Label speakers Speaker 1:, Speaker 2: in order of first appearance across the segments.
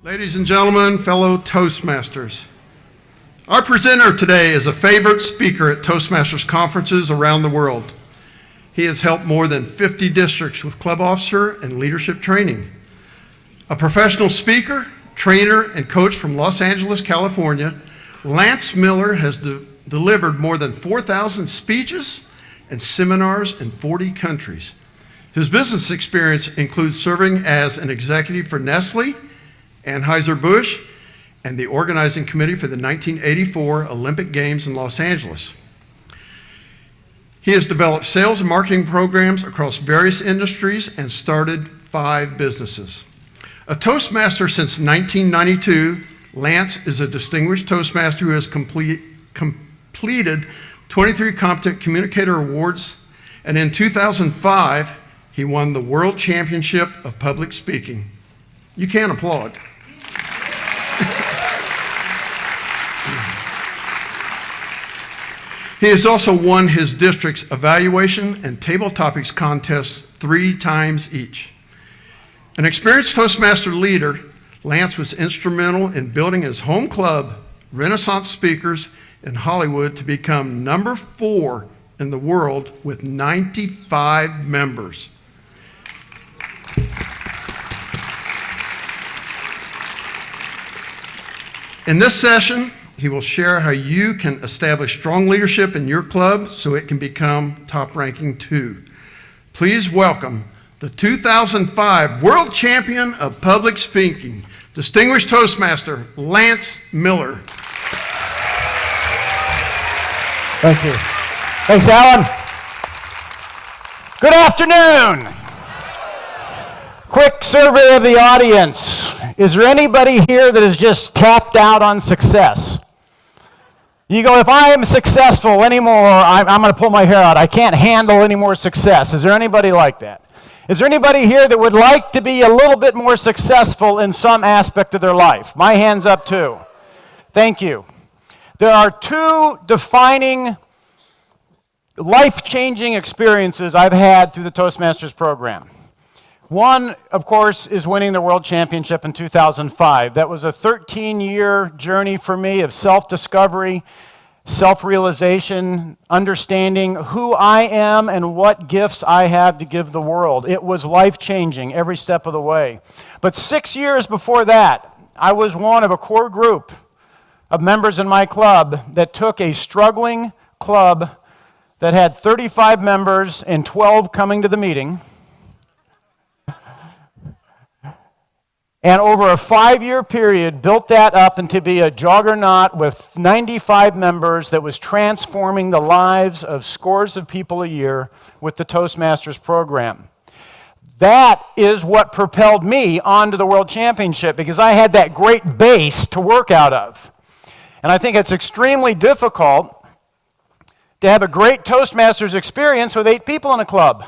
Speaker 1: Ladies and gentlemen, fellow Toastmasters, our presenter today is a favorite speaker at Toastmasters conferences around the world. He has helped more than 50 districts with club officer and leadership training. A professional speaker, trainer, and coach from Los Angeles, California, Lance Miller has delivered more than 4,000 speeches and seminars in 40 countries. His business experience includes serving as an executive for Nestle, Anheuser-Busch, and the organizing committee for the 1984 Olympic Games in Los Angeles. He has developed sales and marketing programs across various industries and started 5 businesses. A Toastmaster since 1992, Lance is a distinguished Toastmaster who has completed 23 Competent Communicator Awards, and in 2005, he won the World Championship of Public Speaking. You can applaud. He has also won his district's evaluation and table topics contests 3 times each. An experienced Toastmaster leader, Lance was instrumental in building his home club, Renaissance Speakers, in Hollywood to become number 4 in the world with 95 members. In this session, he will share how you can establish strong leadership in your club so it can become top ranking too. Please welcome the 2005 World Champion of Public Speaking, Distinguished Toastmaster, Lance Miller.
Speaker 2: Thank you. Thanks, Alan. Good afternoon. Quick survey of the audience. Is there anybody here that is just tapped out on success? You go, if I am successful anymore, I'm going to pull my hair out. I can't handle any more success. Is there anybody like that? Is there anybody here that would like to be a little bit more successful in some aspect of their life? My hand's up too. Thank you. There are 2 defining, life-changing experiences I've had through the Toastmasters program. One, of course, is winning the World Championship in 2005. That was a 13-year journey for me of self-discovery, self-realization, understanding who I am and what gifts I have to give the world. It was life-changing every step of the way. But 6 years before that, I was one of a core group of members in my club that took a struggling club that had 35 members and 12 coming to the meeting, and over a 5-year period, built that up into be a juggernaut with 95 members that was transforming the lives of scores of people a year with the Toastmasters program. That is what propelled me onto the World Championship because I had that great base to work out of. And I think it's extremely difficult to have a great Toastmasters experience with 8 people in a club.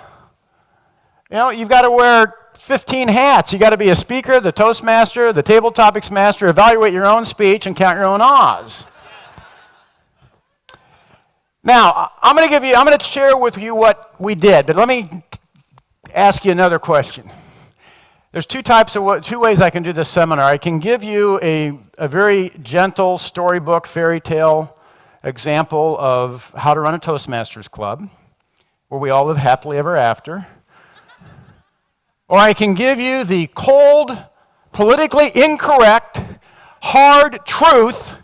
Speaker 2: You know, you've got to wear 15 hats. You got to be a speaker, the Toastmaster, the table topics master, evaluate your own speech, and count your own ahs. Now, I'm going to share with you what we did, but let me ask you another question. There's 2 ways I can do this seminar. I can give you a very gentle storybook, fairy tale example of how to run a Toastmasters club, where we all live happily ever after. Or I can give you the cold, politically incorrect, hard truth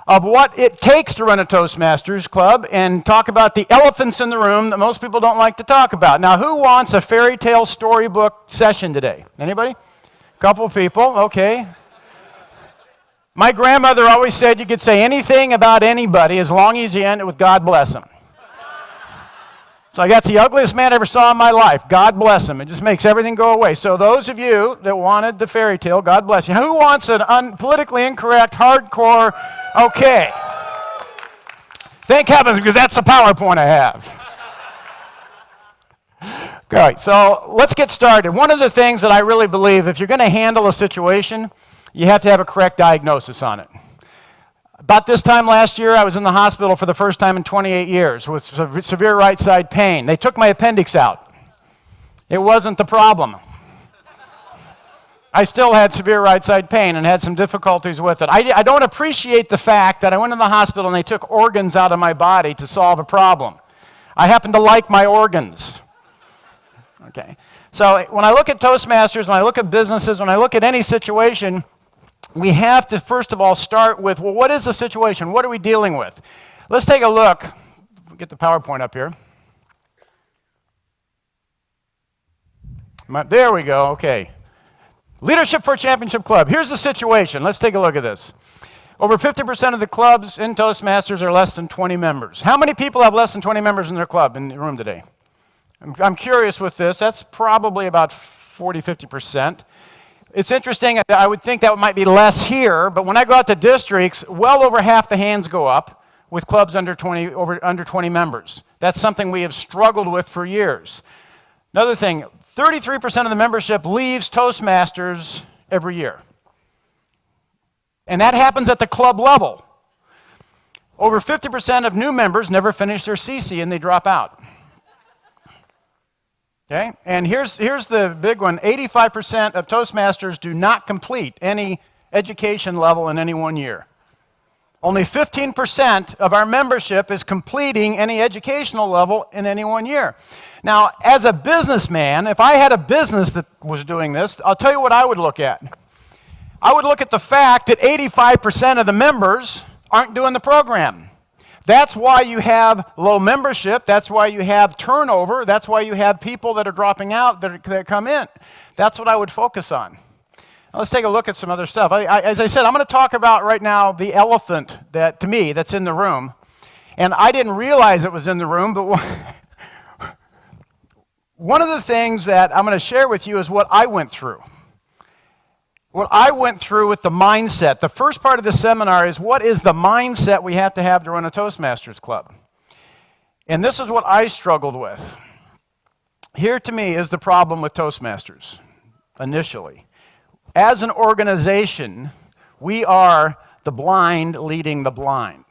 Speaker 2: of what it takes to run a Toastmasters club and talk about the elephants in the room that most people don't like to talk about. Now, who wants a fairy tale storybook session today? Anybody? A couple people, okay. My grandmother always said you could say anything about anybody as long as you end it with God bless them. So that's the ugliest man I ever saw in my life. God bless him. It just makes everything go away. So those of you that wanted the fairy tale, God bless you. Who wants an politically incorrect, hardcore, okay. Thank heavens, because that's the PowerPoint I have. Okay, so let's get started. One of the things that I really believe, if you're going to handle a situation, you have to have a correct diagnosis on it. About this time last year, I was in the hospital for the first time in 28 years with severe right side pain. They took my appendix out. It wasn't the problem. I still had severe right side pain and had some difficulties with it. I don't appreciate the fact that I went in the hospital and they took organs out of my body to solve a problem. I happen to like my organs. Okay. So when I look at Toastmasters, when I look at businesses, when I look at any situation, we have to first of all start with, well, what is the situation? What are we dealing with? Let's take a look. Get the PowerPoint up here. There we go. Okay. Leadership for a Championship Club. Here's the situation. Let's take a look at this. Over 50% of the clubs in Toastmasters are less than 20 members. How many people have less than 20 members in their club in the room today? I'm curious with this. That's probably about 40, 50%. It's interesting. I would think that might be less here, but when I go out to districts, well over half the hands go up with clubs under 20 members. That's something we have struggled with for years. Another thing, 33% of the membership leaves Toastmasters every year. And that happens at the club level. Over 50% of new members never finish their CC and they drop out. Okay? And here's the big one. 85% of Toastmasters do not complete any education level in any 1 year. Only 15% of our membership is completing any educational level in any 1 year. Now, as a businessman, if I had a business that was doing this, I'll tell you what I would look at. I would look at the fact that 85% of the members aren't doing the program. That's why you have low membership. That's why you have turnover. That's why you have people that are dropping out that come in. That's what I would focus on. Now, let's take a look at some other stuff. As I said, I'm going to talk about right now the elephant that, to me, that's in the room. And I didn't realize it was in the room, but one of the things that I'm going to share with you is what I went through. What I went through with the mindset. The first part of the seminar is what is the mindset we have to run a Toastmasters club. And this is what I struggled with. Here to me is the problem with Toastmasters, initially. As an organization, we are the blind leading the blind.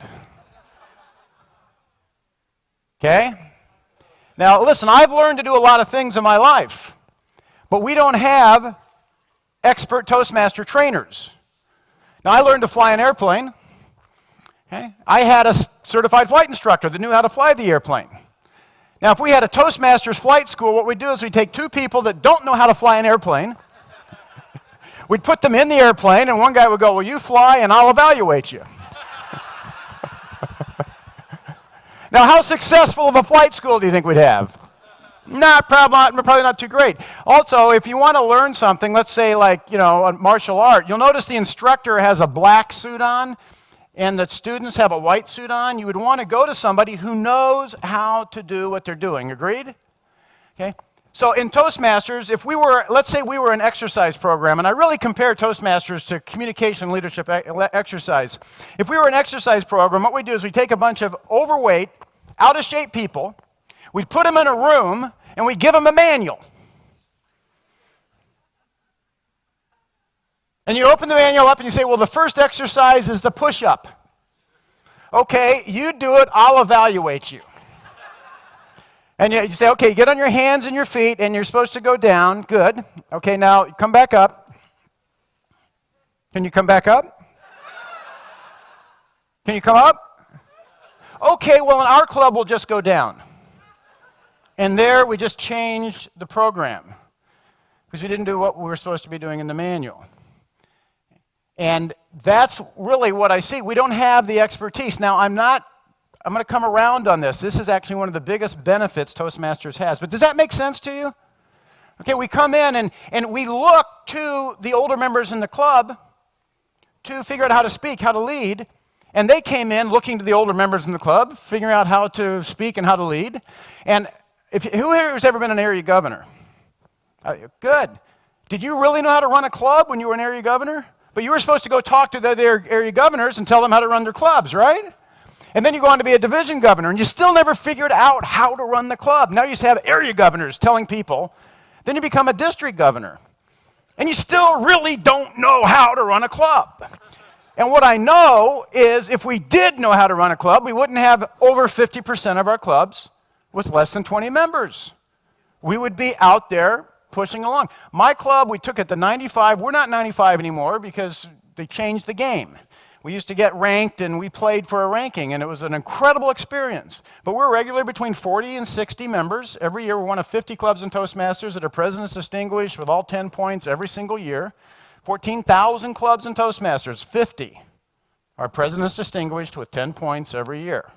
Speaker 2: Okay? Now, listen, I've learned to do a lot of things in my life, but we don't have expert Toastmaster trainers. Now, I learned to fly an airplane. Okay? I had a certified flight instructor that knew how to fly the airplane. Now, if we had a Toastmasters flight school, what we'd do is we'd take two people that don't know how to fly an airplane, we'd put them in the airplane, and one guy would go, well, you fly, and I'll evaluate you. Now, how successful of a flight school do you think we'd have? Probably not too great. Also, if you want to learn something, let's say like, a martial art, you'll notice the instructor has a black suit on and the students have a white suit on. You would want to go to somebody who knows how to do what they're doing. Agreed? Okay. So in Toastmasters, let's say we were an exercise program, and I really compare Toastmasters to communication leadership exercise. If we were an exercise program, what we do is we take a bunch of overweight, out-of-shape people, we put them in a room, and we give them a manual. And you open the manual up and you say, well, the first exercise is the push-up. Okay, you do it, I'll evaluate you. And you say, okay, get on your hands and your feet, and you're supposed to go down. Good. Okay, now come back up. Can you come back up? Can you come up? Okay, well, in our club, we'll just go down. And there, we just changed the program because we didn't do what we were supposed to be doing in the manual. And that's really what I see. We don't have the expertise. Now, I'm going to come around on this. This is actually one of the biggest benefits Toastmasters has. But does that make sense to you? Okay, we come in and we look to the older members in the club to figure out how to speak, how to lead. And they came in looking to the older members in the club, figuring out how to speak and how to lead. And who here has ever been an area governor? Good. Did you really know how to run a club when you were an area governor? But you were supposed to go talk to their area governors and tell them how to run their clubs, right? And then you go on to be a division governor, and you still never figured out how to run the club. Now you just have area governors telling people. Then you become a district governor, and you still really don't know how to run a club. And what I know is if we did know how to run a club, we wouldn't have over 50% of our clubs with less than 20 members. We would be out there pushing along. My club, we took it to 95. We're not 95 anymore because they changed the game. We used to get ranked, and we played for a ranking, and it was an incredible experience. But we're regularly between 40 and 60 members. Every year, we're one of 50 clubs in Toastmasters that are President's Distinguished with all 10 points every single year. 14,000 clubs in Toastmasters, 50 are President's Distinguished with 10 points every year.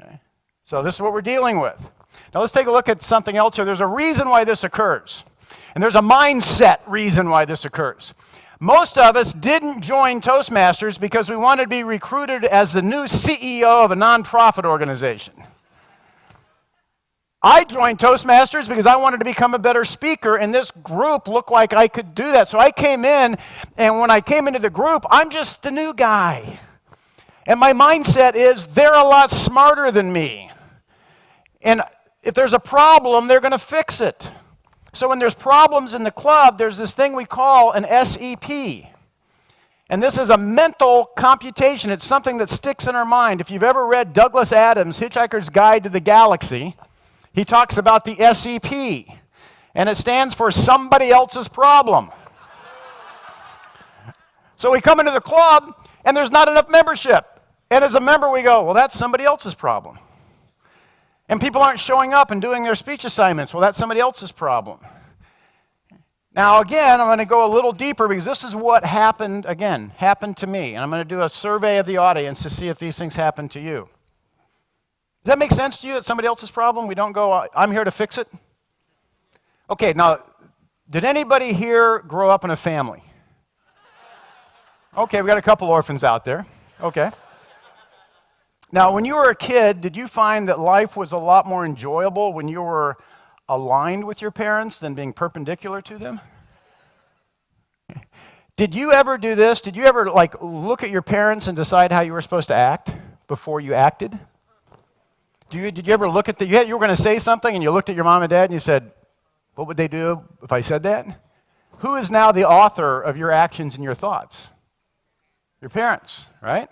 Speaker 2: Okay? So this is what we're dealing with. Now let's take a look at something else here. There's a reason why this occurs, and there's a mindset reason why this occurs. Most of us didn't join Toastmasters because we wanted to be recruited as the new CEO of a nonprofit organization. I joined Toastmasters because I wanted to become a better speaker, and this group looked like I could do that. So I came in, and when I came into the group, I'm just the new guy. And my mindset is they're a lot smarter than me. And if there's a problem, they're going to fix it. So when there's problems in the club, there's this thing we call an SEP. And this is a mental computation. It's something that sticks in our mind. If you've ever read Douglas Adams' Hitchhiker's Guide to the Galaxy, he talks about the SEP. And it stands for somebody else's problem. So we come into the club, and there's not enough membership. And as a member, we go, well, that's somebody else's problem. And people aren't showing up and doing their speech assignments. Well, that's somebody else's problem. Now, again, I'm going to go a little deeper because this is what happened to me. And I'm going to do a survey of the audience to see if these things happen to you. Does that make sense to you? It's somebody else's problem? We don't go, I'm here to fix it? Okay, now, did anybody here grow up in a family? Okay, we got a couple orphans out there. Okay. Now, when you were a kid, did you find that life was a lot more enjoyable when you were aligned with your parents than being perpendicular to them? Did you ever do this? Did you ever look at your parents and decide how you were supposed to act before you acted? Did you ever look at you were going to say something and you looked at your mom and dad and you said, what would they do if I said that? Who is now the author of your actions and your thoughts? Your parents, right?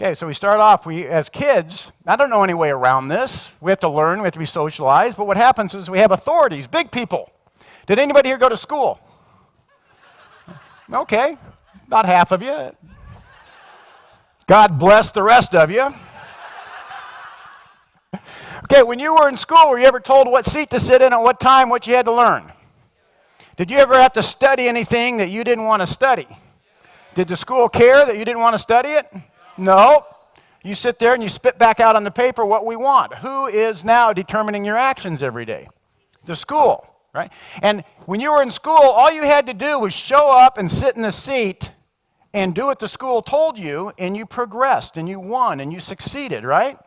Speaker 2: Okay, so we start off, as kids, I don't know any way around this. We have to learn, we have to be socialized, but what happens is we have authorities, big people. Did anybody here go to school? Okay, about half of you. God bless the rest of you. Okay, when you were in school, were you ever told what seat to sit in at what time, what you had to learn? Did you ever have to study anything that you didn't want to study? Did the school care that you didn't want to study it? No. You sit there and you spit back out on the paper what we want. Who is now determining your actions every day? The school, right? And when you were in school, all you had to do was show up and sit in the seat and do what the school told you, and you progressed, and you won, and you succeeded, right?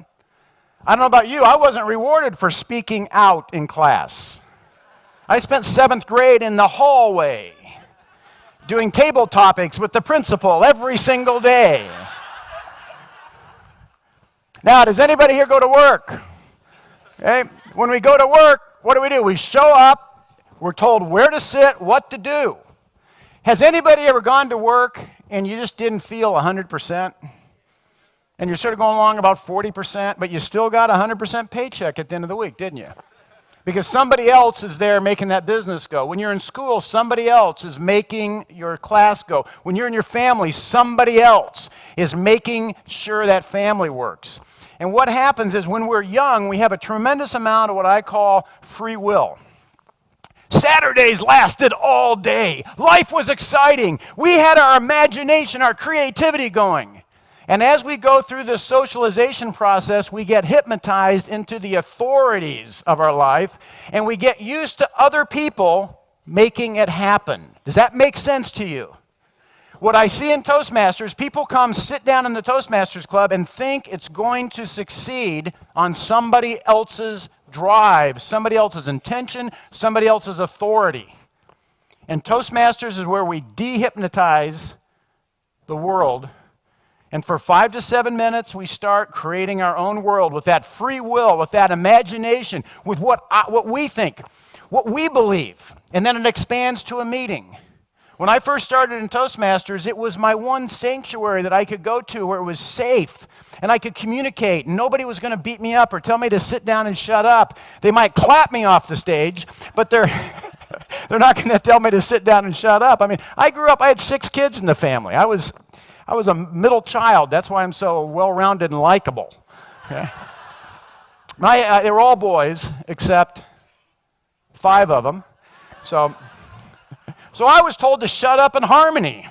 Speaker 2: I don't know about you, I wasn't rewarded for speaking out in class. I spent 7th grade in the hallway doing table topics with the principal every single day. Now, does anybody here go to work? Okay. When we go to work, what do? We show up, we're told where to sit, what to do. Has anybody ever gone to work and you just didn't feel 100%? And you're sort of going along about 40%, but you still got a 100% paycheck at the end of the week, didn't you? Because somebody else is there making that business go. When you're in school, somebody else is making your class go. When you're in your family, somebody else is making sure that family works. And what happens is when we're young, we have a tremendous amount of what I call free will. Saturdays lasted all day. Life was exciting. We had our imagination, our creativity going. And as we go through this socialization process, we get hypnotized into the authorities of our life, and we get used to other people making it happen. Does that make sense to you? What I see in Toastmasters, people come sit down in the Toastmasters Club and think it's going to succeed on somebody else's drive, somebody else's intention, somebody else's authority. And Toastmasters is where we dehypnotize the world. And for 5 to 7 minutes, we start creating our own world with that free will, with that imagination, with what we think, what we believe. And then it expands to a meeting. When I first started in Toastmasters, it was my one sanctuary that I could go to where it was safe and I could communicate. And nobody was going to beat me up or tell me to sit down and shut up. They might clap me off the stage, but They're not going to tell me to sit down and shut up. I mean, I grew up, I had 6 kids in the family. I was a middle child. That's why I'm so well-rounded and likable. Okay? They were all boys, except 5 of them. So I was told to shut up in harmony.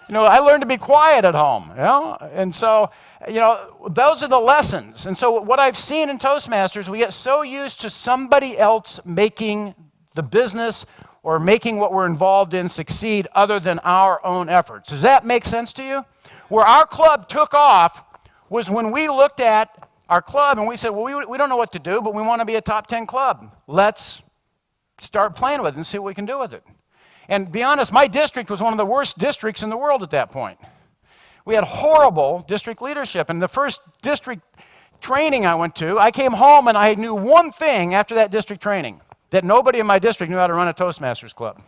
Speaker 2: I learned to be quiet at home, And so, those are the lessons. And so what I've seen in Toastmasters, we get so used to somebody else making the business or making what we're involved in succeed other than our own efforts. Does that make sense to you? Where our club took off was when we looked at our club and we said, well, we don't know what to do, but we want to be a top 10 club. Let's start playing with it and see what we can do with it. And be honest, my district was one of the worst districts in the world at that point. We had horrible district leadership. And the first district training I went to, I came home and I knew one thing after that district training, that nobody in my district knew how to run a Toastmasters club.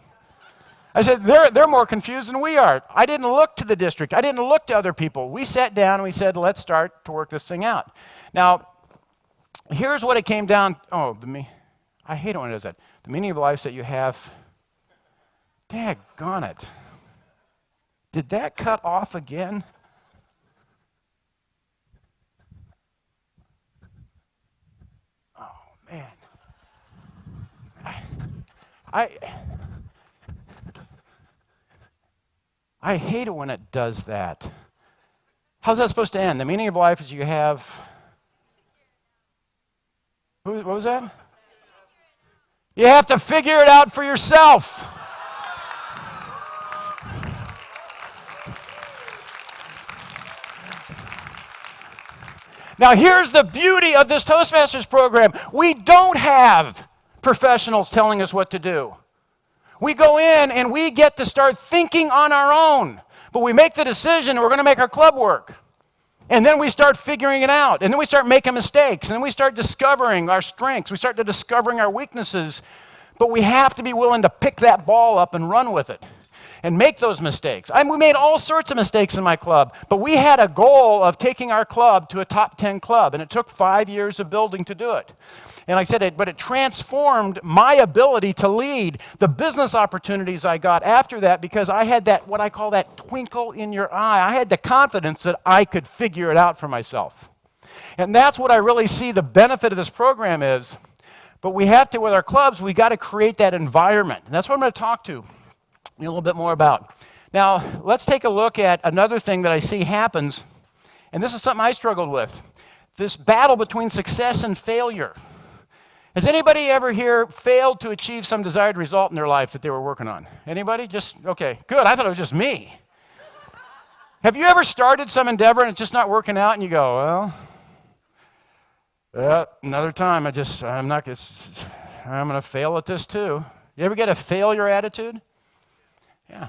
Speaker 2: I said, they're more confused than we are. I didn't look to the district. I didn't look to other people. We sat down and we said, let's start to work this thing out. Now, here's what it came down. I hate it when it does that. The meaning of life is that you have. Daggone it. Did that cut off again? Oh, man. I hate it when it does that. How's that supposed to end? The meaning of life is you have. What was that? You have to figure it out for yourself. Now, here's the beauty of this Toastmasters program. We don't have professionals telling us what to do. We go in and we get to start thinking on our own. But we make the decision and we're going to make our club work. And then we start figuring it out. And then we start making mistakes. And then we start discovering our strengths. We start discovering our weaknesses. But we have to be willing to pick that ball up and run with it and make those mistakes. We made all sorts of mistakes in my club, but we had a goal of taking our club to a top 10 club, and it took 5 years of building to do it. And like I said, but it transformed my ability to lead the business opportunities I got after that because I had that, what I call that twinkle in your eye. I had the confidence that I could figure it out for myself. And that's what I really see the benefit of this program is. But we have to, with our clubs, we got to create that environment. And that's what I'm going to talk to a little bit more about. Now, let's take a look at another thing that I see happens, and this is something I struggled with, this battle between success and failure. Has anybody ever here failed to achieve some desired result in their life that they were working on? Anybody? Okay, good. I thought it was just me. Have you ever started some endeavor and it's just not working out and you go, another time, I'm going to fail at this too. You ever get a failure attitude? Yeah.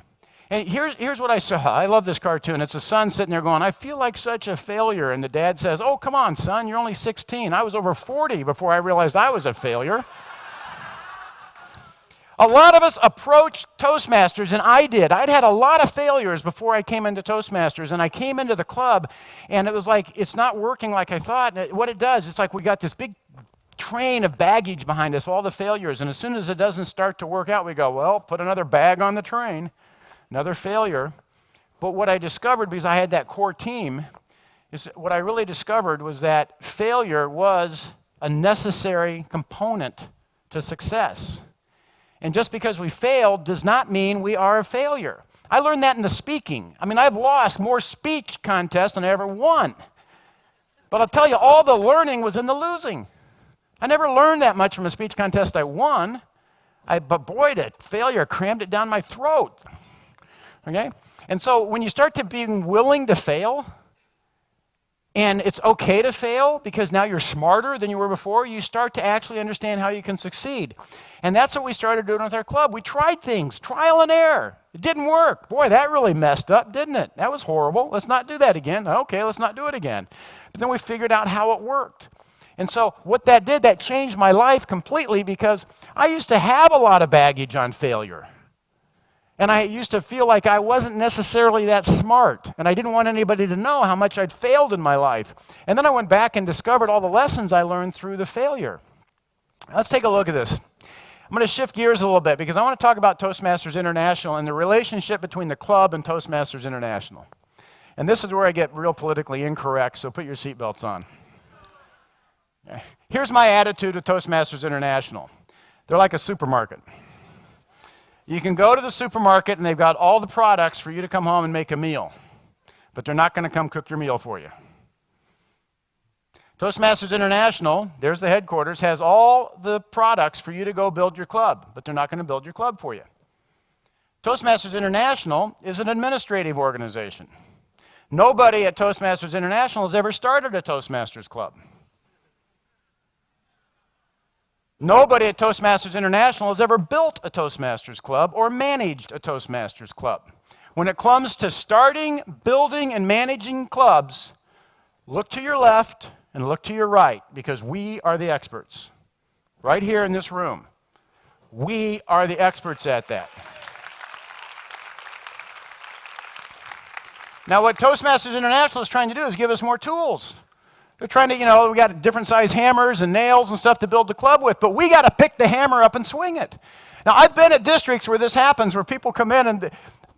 Speaker 2: And here's what I saw. I love this cartoon. It's a son sitting there going, I feel like such a failure. And the dad says, oh, come on, son, you're only 16. I was over 40 before I realized I was a failure. A lot of us approached Toastmasters, and I did. I'd had a lot of failures before I came into Toastmasters, and I came into the club, and it was like, it's not working like I thought. And what it does, it's like we got this big train of baggage behind us, all the failures, and as soon as it doesn't start to work out, we go, well, put another bag on the train, another failure. But what I discovered, because I had that core team, is what I really discovered was that failure was a necessary component to success. And just because we failed does not mean we are a failure. I learned that in the speaking. I've lost more speech contests than I ever won. But I'll tell you, all the learning was in the losing. I never learned that much from a speech contest I won, but boy, that failure crammed it down my throat. Okay? And so when you start to be willing to fail, and it's okay to fail because now you're smarter than you were before, you start to actually understand how you can succeed. And that's what we started doing with our club. We tried things, trial and error. It didn't work. Boy, that really messed up, didn't it? That was horrible. Let's not do that again. Okay, let's not do it again. But then we figured out how it worked. And so what that did, that changed my life completely because I used to have a lot of baggage on failure. And I used to feel like I wasn't necessarily that smart. And I didn't want anybody to know how much I'd failed in my life. And then I went back and discovered all the lessons I learned through the failure. Let's take a look at this. I'm going to shift gears a little bit because I want to talk about Toastmasters International and the relationship between the club and Toastmasters International. And this is where I get real politically incorrect, so put your seatbelts on. Here's my attitude with Toastmasters International. They're like a supermarket. You can go to the supermarket and they've got all the products for you to come home and make a meal, but they're not going to come cook your meal for you. Toastmasters International, there's the headquarters, has all the products for you to go build your club, but they're not going to build your club for you. Toastmasters International is an administrative organization. Nobody at Toastmasters International has ever started a Toastmasters club. Nobody at Toastmasters International has ever built a Toastmasters club or managed a Toastmasters club. When it comes to starting, building, and managing clubs, look to your left and look to your right, because we are the experts. Right here in this room, we are the experts at that. Now, what Toastmasters International is trying to do is give us more tools. They're trying to, we got different size hammers and nails and stuff to build the club with, but we got to pick the hammer up and swing it. Now, I've been at districts where this happens, where people come in and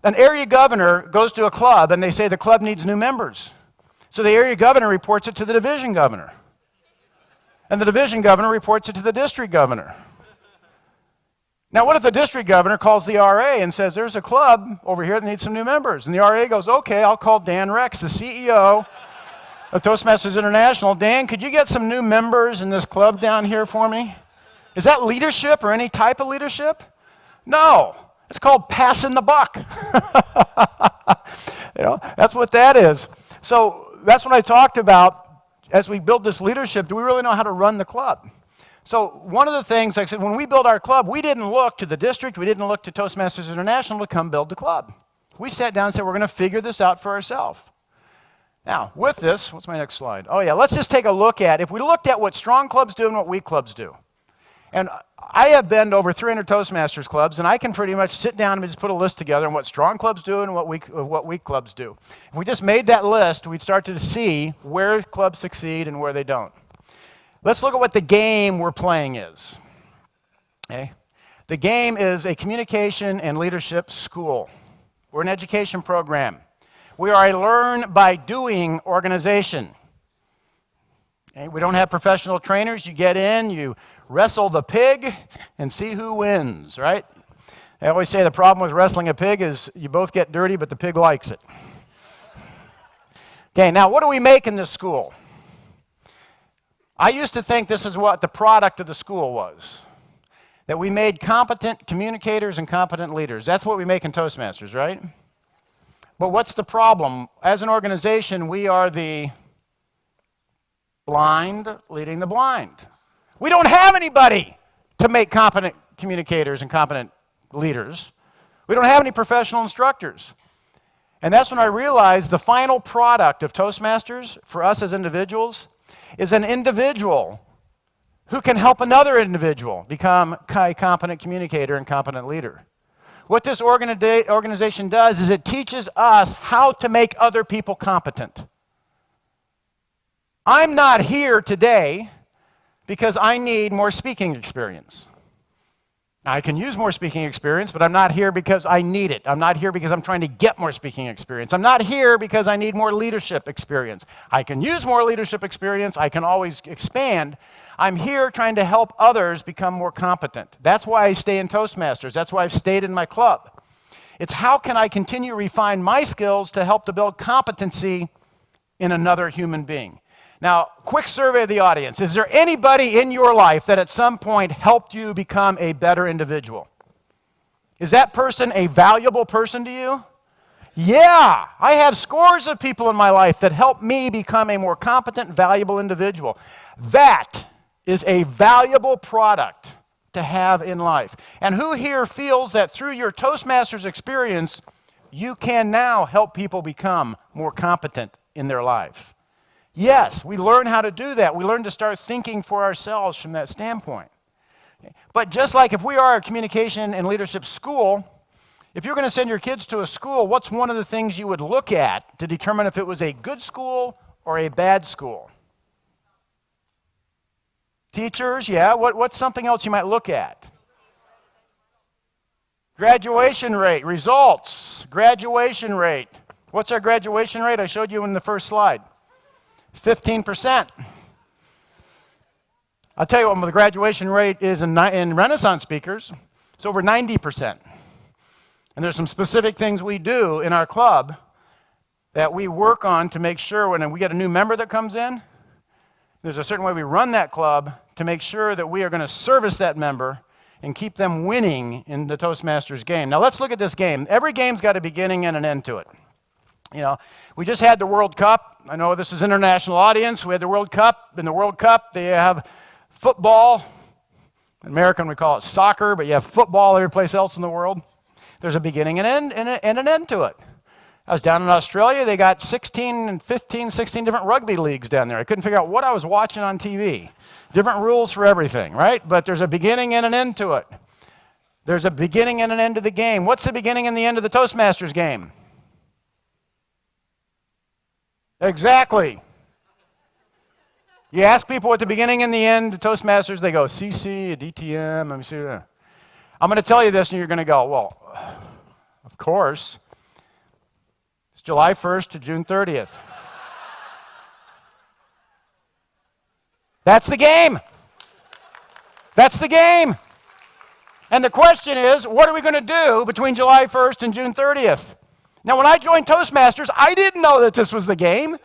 Speaker 2: an area governor goes to a club and they say the club needs new members. So the area governor reports it to the division governor. And the division governor reports it to the district governor. Now, what if the district governor calls the RA and says, there's a club over here that needs some new members? And the RA goes, okay, I'll call Dan Rex, the CEO of Toastmasters International. Dan, could you get some new members in this club down here for me? Is that leadership or any type of leadership? No. It's called passing the buck. That's what that is. So that's what I talked about as we build this leadership. Do we really know how to run the club? So one of the things, like I said, when we built our club, we didn't look to the district, we didn't look to Toastmasters International to come build the club. We sat down and said, we're going to figure this out for ourselves. Now, with this, what's my next slide? Oh yeah, let's just take a look at, if we looked at what strong clubs do and what weak clubs do. And I have been to over 300 Toastmasters clubs, and I can pretty much sit down and just put a list together on what strong clubs do and what weak clubs do. If we just made that list, we'd start to see where clubs succeed and where they don't. Let's look at what the game we're playing is. Okay? The game is a communication and leadership school. We're an education program. We are a learn by doing organization. Okay? We don't have professional trainers. You get in, you wrestle the pig, and see who wins, right? I always say the problem with wrestling a pig is you both get dirty, but the pig likes it. Okay, now what do we make in this school? I used to think this is what the product of the school was, that we made competent communicators and competent leaders. That's what we make in Toastmasters, right? But what's the problem? As an organization, we are the blind leading the blind. We don't have anybody to make competent communicators and competent leaders. We don't have any professional instructors. And that's when I realized the final product of Toastmasters for us as individuals is an individual who can help another individual become a competent communicator and competent leader. What this organization does is it teaches us how to make other people competent. I'm not here today because I need more speaking experience. I can use more speaking experience, but I'm not here because I need it. I'm not here because I'm trying to get more speaking experience. I'm not here because I need more leadership experience. I can use more leadership experience. I can always expand. I'm here trying to help others become more competent. That's why I stay in Toastmasters. That's why I've stayed in my club. It's how can I continue to refine my skills to help to build competency in another human being. Now, quick survey of the audience. Is there anybody in your life that at some point helped you become a better individual? Is that person a valuable person to you? Yeah, I have scores of people in my life that helped me become a more competent, valuable individual. That is a valuable product to have in life. And who here feels that through your Toastmasters experience, you can now help people become more competent in their life? Yes, we learn how to do that. We learn to start thinking for ourselves from that standpoint. But just like if we are a communication and leadership school, if you're going to send your kids to a school, what's one of the things you would look at to determine if it was a good school or a bad school? Teachers, yeah. What's something else you might look at? Graduation rate, results, graduation rate. What's our graduation rate? I showed you in the first slide. 15%. I'll tell you what the graduation rate is in Renaissance speakers. It's over 90%. And there's some specific things we do in our club that we work on to make sure when we get a new member that comes in, there's a certain way we run that club to make sure that we are going to service that member and keep them winning in the Toastmasters game. Now let's look at this game. Every game's got a beginning and an end to it. You know, we just had the World Cup. I know this is an international audience. We had the World Cup. In the World Cup, they have football. In American, we call it soccer, but you have football every place else in the world. There's a beginning and an end to it. I was down in Australia. They got 16 different rugby leagues down there. I couldn't figure out what I was watching on TV. Different rules for everything, right? But there's a beginning and an end to it. There's a beginning and an end to the game. What's the beginning and the end of the Toastmasters game? Exactly. You ask people at the beginning and the end of Toastmasters, they go, CC, a DTM, let me see that. I'm going to tell you this, and you're going to go, well, of course. It's July 1st to June 30th. That's the game. That's the game. And the question is, what are we going to do between July 1st and June 30th? Now, when I joined Toastmasters, I didn't know that this was the game.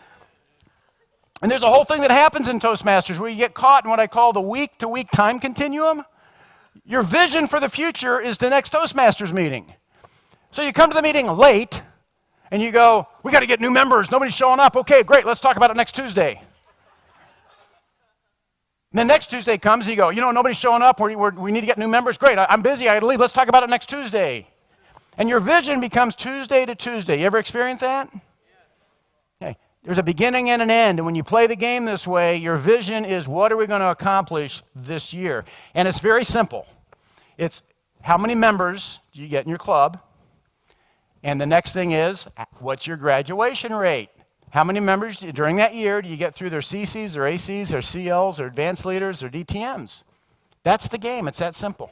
Speaker 2: And there's a whole thing that happens in Toastmasters where you get caught in what I call the week-to-week time continuum. Your vision for the future is the next Toastmasters meeting. So you come to the meeting late, and you go, we got to get new members. Nobody's showing up. Okay, great. Let's talk about it next Tuesday. And then next Tuesday comes, and you go, nobody's showing up. We need to get new members. Great. I'm busy. I got to leave. Let's talk about it next Tuesday. And your vision becomes Tuesday to Tuesday. You ever experience that? Okay. There's a beginning and an end. And when you play the game this way, your vision is what are we going to accomplish this year? And it's very simple. It's how many members do you get in your club? And the next thing is, what's your graduation rate? How many members during that year do you get through their CCs, their ACs, their CLs, their advanced leaders, their DTMs? That's the game. It's that simple.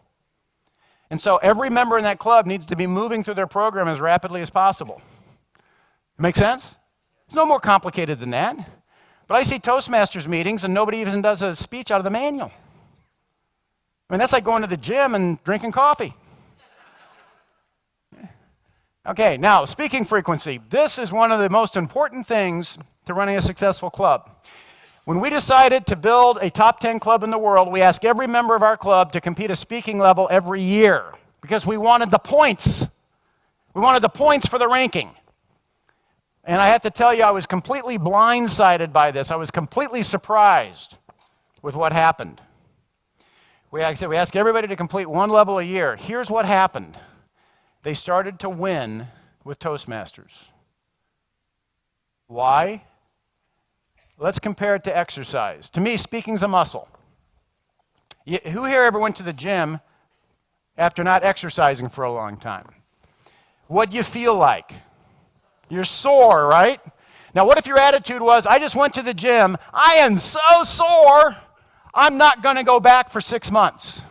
Speaker 2: And so every member in that club needs to be moving through their program as rapidly as possible. Make sense? It's no more complicated than that. But I see Toastmasters meetings and nobody even does a speech out of the manual. I mean, that's like going to the gym and drinking coffee. Okay, now, speaking frequency. This is one of the most important things to running a successful club. When we decided to build a top 10 club in the world, we asked every member of our club to compete a speaking level every year because we wanted the points. We wanted the points for the ranking. And I have to tell you, I was completely blindsided by this. I was completely surprised with what happened. We asked everybody to complete one level a year. Here's what happened. They started to win with Toastmasters. Why? Let's compare it to exercise. To me, speaking's a muscle. Who here ever went to the gym after not exercising for a long time? What'd you feel like? You're sore, right? Now, what if your attitude was, I just went to the gym, I am so sore, I'm not going to go back for 6 months.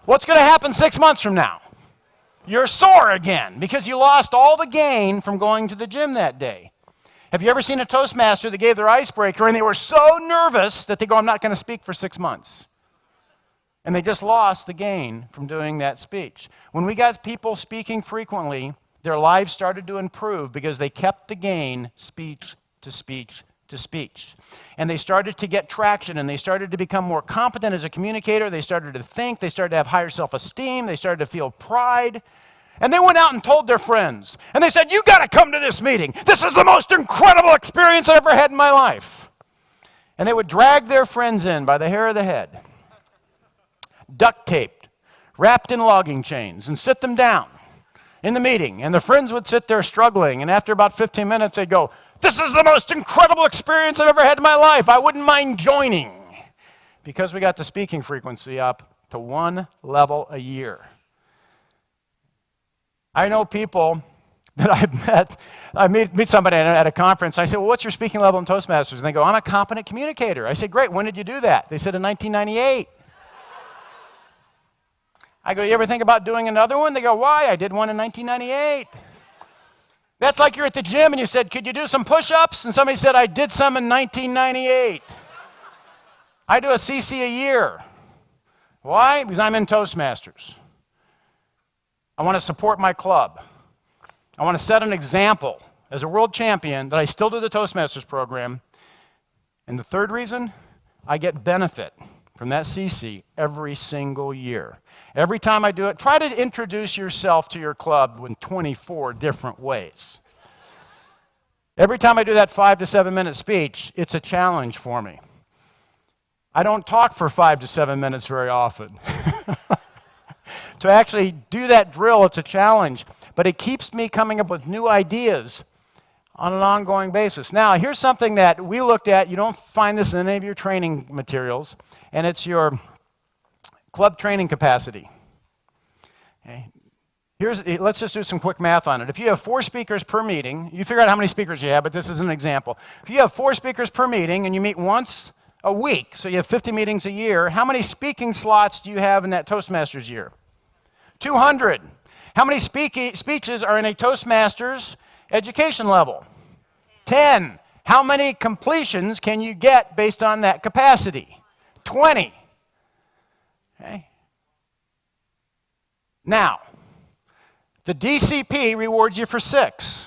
Speaker 2: What's going to happen 6 months from now? You're sore again because you lost all the gain from going to the gym that day. Have you ever seen a Toastmaster that gave their icebreaker and they were so nervous that they go, I'm not going to speak for 6 months? And they just lost the gain from doing that speech. When we got people speaking frequently, their lives started to improve because they kept the gain speech to speech to speech. And they started to get traction and they started to become more competent as a communicator. They started to think, they started to have higher self-esteem, they started to feel pride. And they went out and told their friends. And they said, you got to come to this meeting. This is the most incredible experience I ever had in my life. And they would drag their friends in by the hair of the head, duct taped, wrapped in logging chains, and sit them down in the meeting. And the friends would sit there struggling. And after about 15 minutes, they'd go, this is the most incredible experience I've ever had in my life. I wouldn't mind joining. Because we got the speaking frequency up to one level a year. I know people that I've met. I meet somebody at a conference. I say, well, what's your speaking level in Toastmasters? And they go, I'm a competent communicator. I say, great, when did you do that? They said in 1998. I go, you ever think about doing another one? They go, why? I did one in 1998. That's like you're at the gym and you said, could you do some push-ups? And somebody said, I did some in 1998. I do a CC a year. Why? Because I'm in Toastmasters. I want to support my club. I want to set an example as a world champion that I still do the Toastmasters program. And the third reason, I get benefit from that CC every single year. Every time I do it, try to introduce yourself to your club in 24 different ways. Every time I do that 5 to 7 minute speech, it's a challenge for me. I don't talk for 5 to 7 minutes very often. To actually do that drill, it's a challenge, but it keeps me coming up with new ideas on an ongoing basis. Now, here's something that we looked at. You don't find this in any of your training materials, and it's your club training capacity. Okay. Let's just do some quick math on it. If you have 4 speakers per meeting, you figure out how many speakers you have, but this is an example. If you have 4 speakers per meeting and you meet once a week, so you have 50 meetings a year, how many speaking slots do you have in that Toastmasters year? 200. How many speeches are in a Toastmasters education level? 10. How many completions can you get based on that capacity? 20. Okay. Now, the DCP rewards you for 6.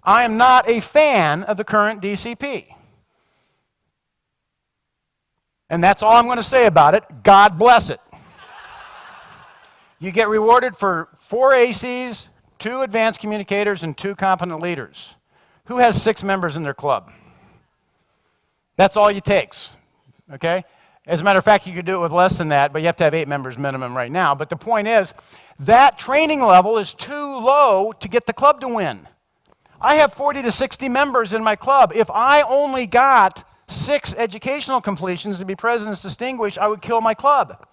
Speaker 2: I am not a fan of the current DCP. And that's all I'm going to say about it. God bless it. You get rewarded for 4 ACs, 2 advanced communicators, and 2 competent leaders. Who has 6 members in their club? That's all it takes, okay? As a matter of fact, you could do it with less than that, but you have to have 8 members minimum right now. But the point is, that training level is too low to get the club to win. I have 40 to 60 members in my club. If I only got 6 educational completions to be President's Distinguished, I would kill my club.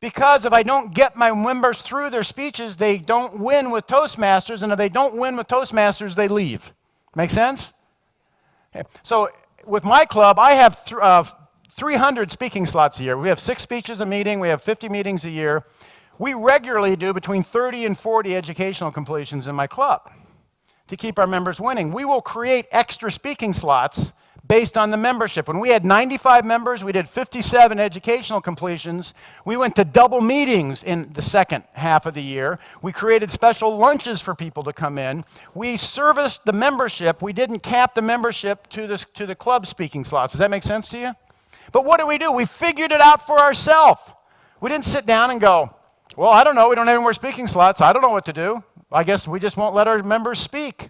Speaker 2: Because if I don't get my members through their speeches, they don't win with Toastmasters, and if they don't win with Toastmasters, they leave. Make sense? Okay. So with my club, I have 300 speaking slots a year. We have 6 speeches a meeting. We have 50 meetings a year. We regularly do between 30 and 40 educational completions in my club to keep our members winning. We will create extra speaking slots based on the membership. When we had 95 members, we did 57 educational completions. We went to double meetings in the second half of the year. We created special lunches for people to come in. We serviced the membership. We didn't cap the membership to the club speaking slots. Does that make sense to you? But what do? We figured it out for ourselves. We didn't sit down and go, well, I don't know. We don't have any more speaking slots. I don't know what to do. I guess we just won't let our members speak.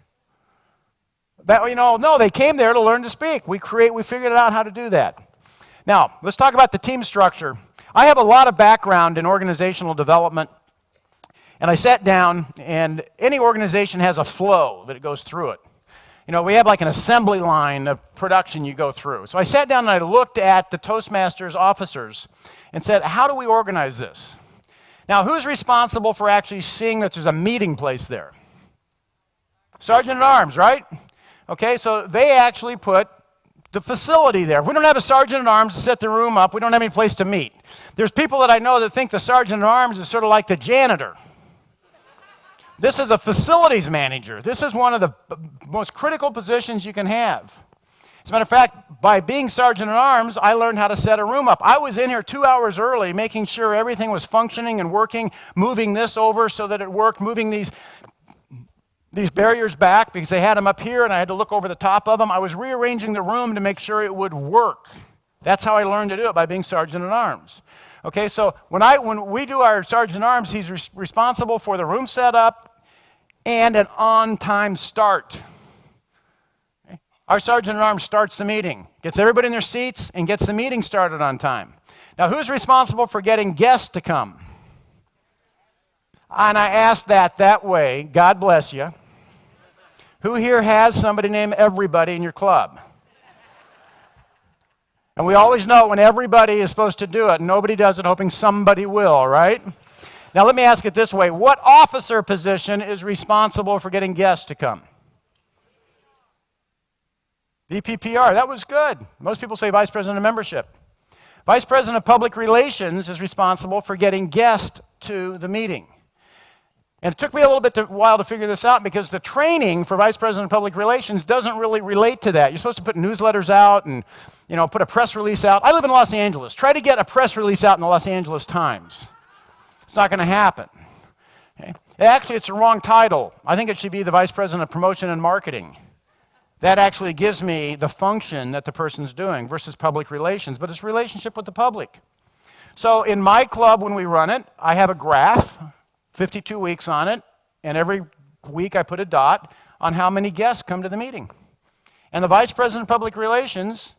Speaker 2: No, they came there to learn to speak. We figured out how to do that. Now, let's talk about the team structure. I have a lot of background in organizational development, and I sat down, and any organization has a flow that it goes through it. We have like an assembly line of production you go through. So I sat down and I looked at the Toastmasters officers and said, how do we organize this? Now, who's responsible for actually seeing that there's a meeting place there? Sergeant at Arms, right? Okay, so they actually put the facility there. If we don't have a sergeant at arms to set the room up, we don't have any place to meet. There's people that I know that think the sergeant at arms is sort of like the janitor. This is a facilities manager. This is one of the most critical positions you can have. As a matter of fact, by being sergeant at arms, I learned how to set a room up. I was in here 2 hours early, making sure everything was functioning and working, moving this over so that it worked, moving these barriers back because they had them up here and I had to look over the top of them. I was rearranging the room to make sure it would work. That's how I learned to do it, by being sergeant at arms. Okay, so when we do our sergeant at arms, he's responsible for the room setup and an on-time start. Okay? Our sergeant at arms starts the meeting, gets everybody in their seats, and gets the meeting started on time. Now, who's responsible for getting guests to come? And I asked that way, God bless you. Who here has somebody named everybody in your club? And we always know when everybody is supposed to do it, nobody does it hoping somebody will, right? Now let me ask it this way. What officer position is responsible for getting guests to come? VPPR, that was good. Most people say Vice President of Membership. Vice President of Public Relations is responsible for getting guests to the meeting. And it took me a little bit while to figure this out because the training for Vice President of Public Relations doesn't really relate to that. You're supposed to put newsletters out and, put a press release out. I live in Los Angeles. Try to get a press release out in the Los Angeles Times. It's not going to happen. Okay? Actually, it's the wrong title. I think it should be the Vice President of Promotion and Marketing. That actually gives me the function that the person's doing versus public relations, but it's relationship with the public. So in my club, when we run it, I have a graph, 52 weeks on it, and every week I put a dot on how many guests come to the meeting. And the Vice President of Public Relations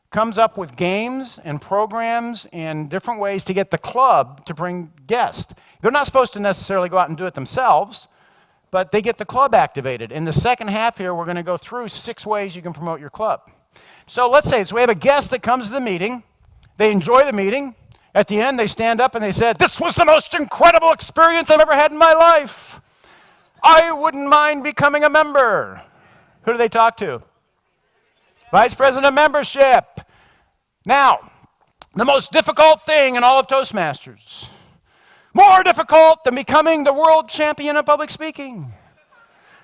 Speaker 2: comes up with games and programs and different ways to get the club to bring guests. They're not supposed to necessarily go out and do it themselves, but they get the club activated. In the second half here, we're going to go through 6 ways you can promote your club. So let's say we have a guest that comes to the meeting. They enjoy the meeting. At the end, they stand up and they said, "This was the most incredible experience I've ever had in my life. I wouldn't mind becoming a member." Who do they talk to? Vice President of Membership. Now, the most difficult thing in all of Toastmasters, more difficult than becoming the world champion of public speaking,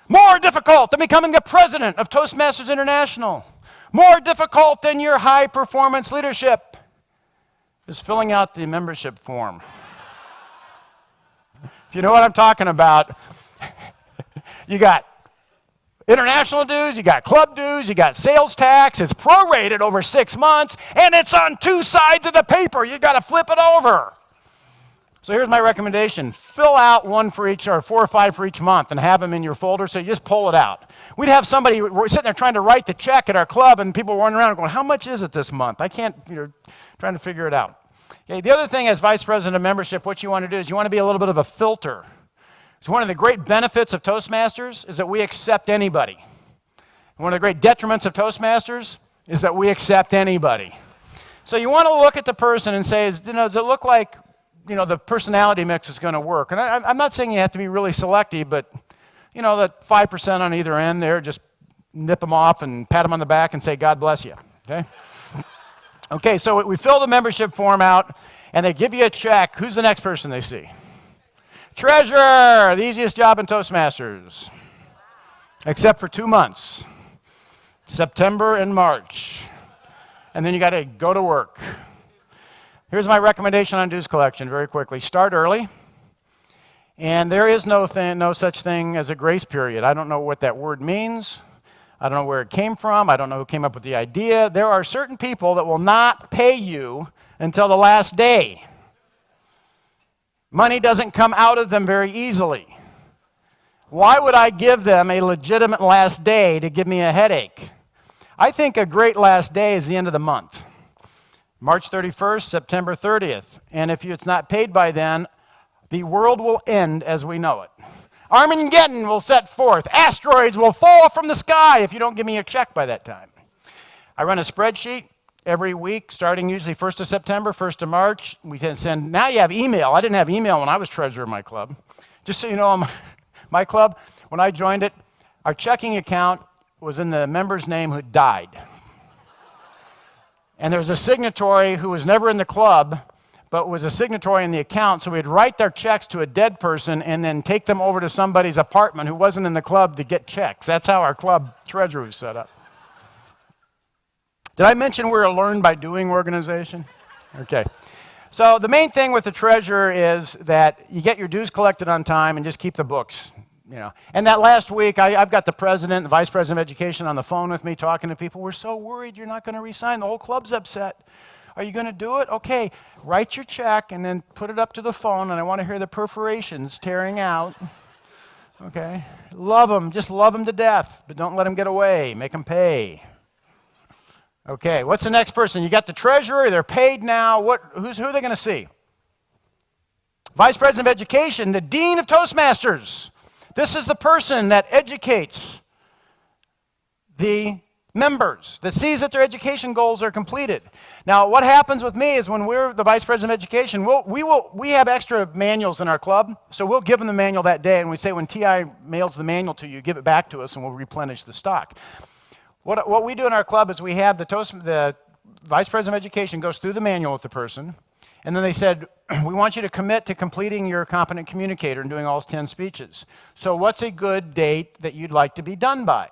Speaker 2: more difficult than becoming the president of Toastmasters International, more difficult than your high performance leadership, is filling out the membership form. If you know what I'm talking about, you got international dues, you got club dues, you got sales tax, it's prorated over 6 months, and it's on 2 sides of the paper. You got to flip it over. So here's my recommendation. Fill out 1 for each, or 4 or 5 for each month, and have them in your folder, so you just pull it out. We'd have somebody sitting there trying to write the check at our club, and people running around going, "How much is it this month? I can't," trying to figure it out. Okay, the other thing as Vice President of Membership, what you want to do is you want to be a little bit of a filter. So one of the great benefits of Toastmasters is that we accept anybody. One of the great detriments of Toastmasters is that we accept anybody. So you want to look at the person and say, does it look like the personality mix is going to work? And I'm not saying you have to be really selective, but that 5% on either end there, just nip them off and pat them on the back and say, "God bless you." Okay? Okay, so we fill the membership form out, and they give you a check. Who's the next person they see? Treasurer, the easiest job in Toastmasters, except for 2 months, September and March. And then you got to go to work. Here's my recommendation on dues collection very quickly. Start early. And there is no such thing as a grace period. I don't know what that word means. I don't know where it came from. I don't know who came up with the idea. There are certain people that will not pay you until the last day. Money doesn't come out of them very easily. Why would I give them a legitimate last day to give me a headache? I think a great last day is the end of the month. March 31st, September 30th. And if it's not paid by then, the world will end as we know it. Armageddon will set forth. Asteroids will fall from the sky if you don't give me a check by that time. I run a spreadsheet every week, starting usually 1st of September, 1st of March. We can send, now you have email. I didn't have email when I was treasurer of my club. Just so you know, my club, when I joined it, our checking account was in the member's name who died. And there was a signatory who was never in the club, but was a signatory in the account, so we'd write their checks to a dead person and then take them over to somebody's apartment who wasn't in the club to get checks. That's how our club treasurer was set up. Did I mention we're a learn-by-doing organization? Okay. So the main thing with the treasurer is that you get your dues collected on time and just keep the books. And that last week, I've got the president and the vice president of education on the phone with me talking to people. "We're so worried you're not going to resign. The whole club's upset. Are you going to do it? Okay, write your check and then put it up to the phone, and I want to hear the perforations tearing out. Okay? Love them. Just love them to death, but don't let them get away. Make them pay." Okay, what's the next person? You got the treasurer. They're paid now. Who are they going to see? Vice President of Education, the Dean of Toastmasters. This is the person that educates the members, that sees that their education goals are completed. Now, what happens with me is when we're the Vice President of Education, we have extra manuals in our club, so we'll give them the manual that day, and we say when TI mails the manual to you, give it back to us, and we'll replenish the stock. What we do in our club is we have the vice president of education goes through the manual with the person, and then they said, we want you to commit to completing your competent communicator and doing all 10 speeches. So what's a good date that you'd like to be done by?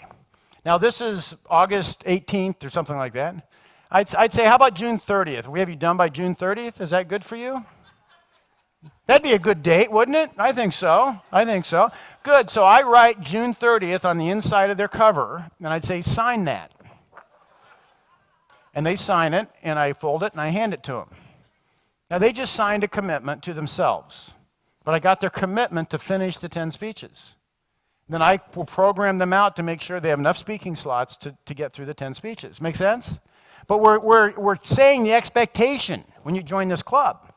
Speaker 2: Now this is August 18th or something like that. I'd say, how about June 30th? We have you done by June 30th? Is that good for you? That'd be a good date, wouldn't it? I think so. I think so. Good. So I write June 30th on the inside of their cover, and I'd say, sign that. And they sign it, and I fold it, and I hand it to them. Now, they just signed a commitment to themselves, but I got their commitment to finish the 10 speeches. Then I will program them out to make sure they have enough speaking slots to get through the 10 speeches. Make sense? But we're saying the expectation when you join this club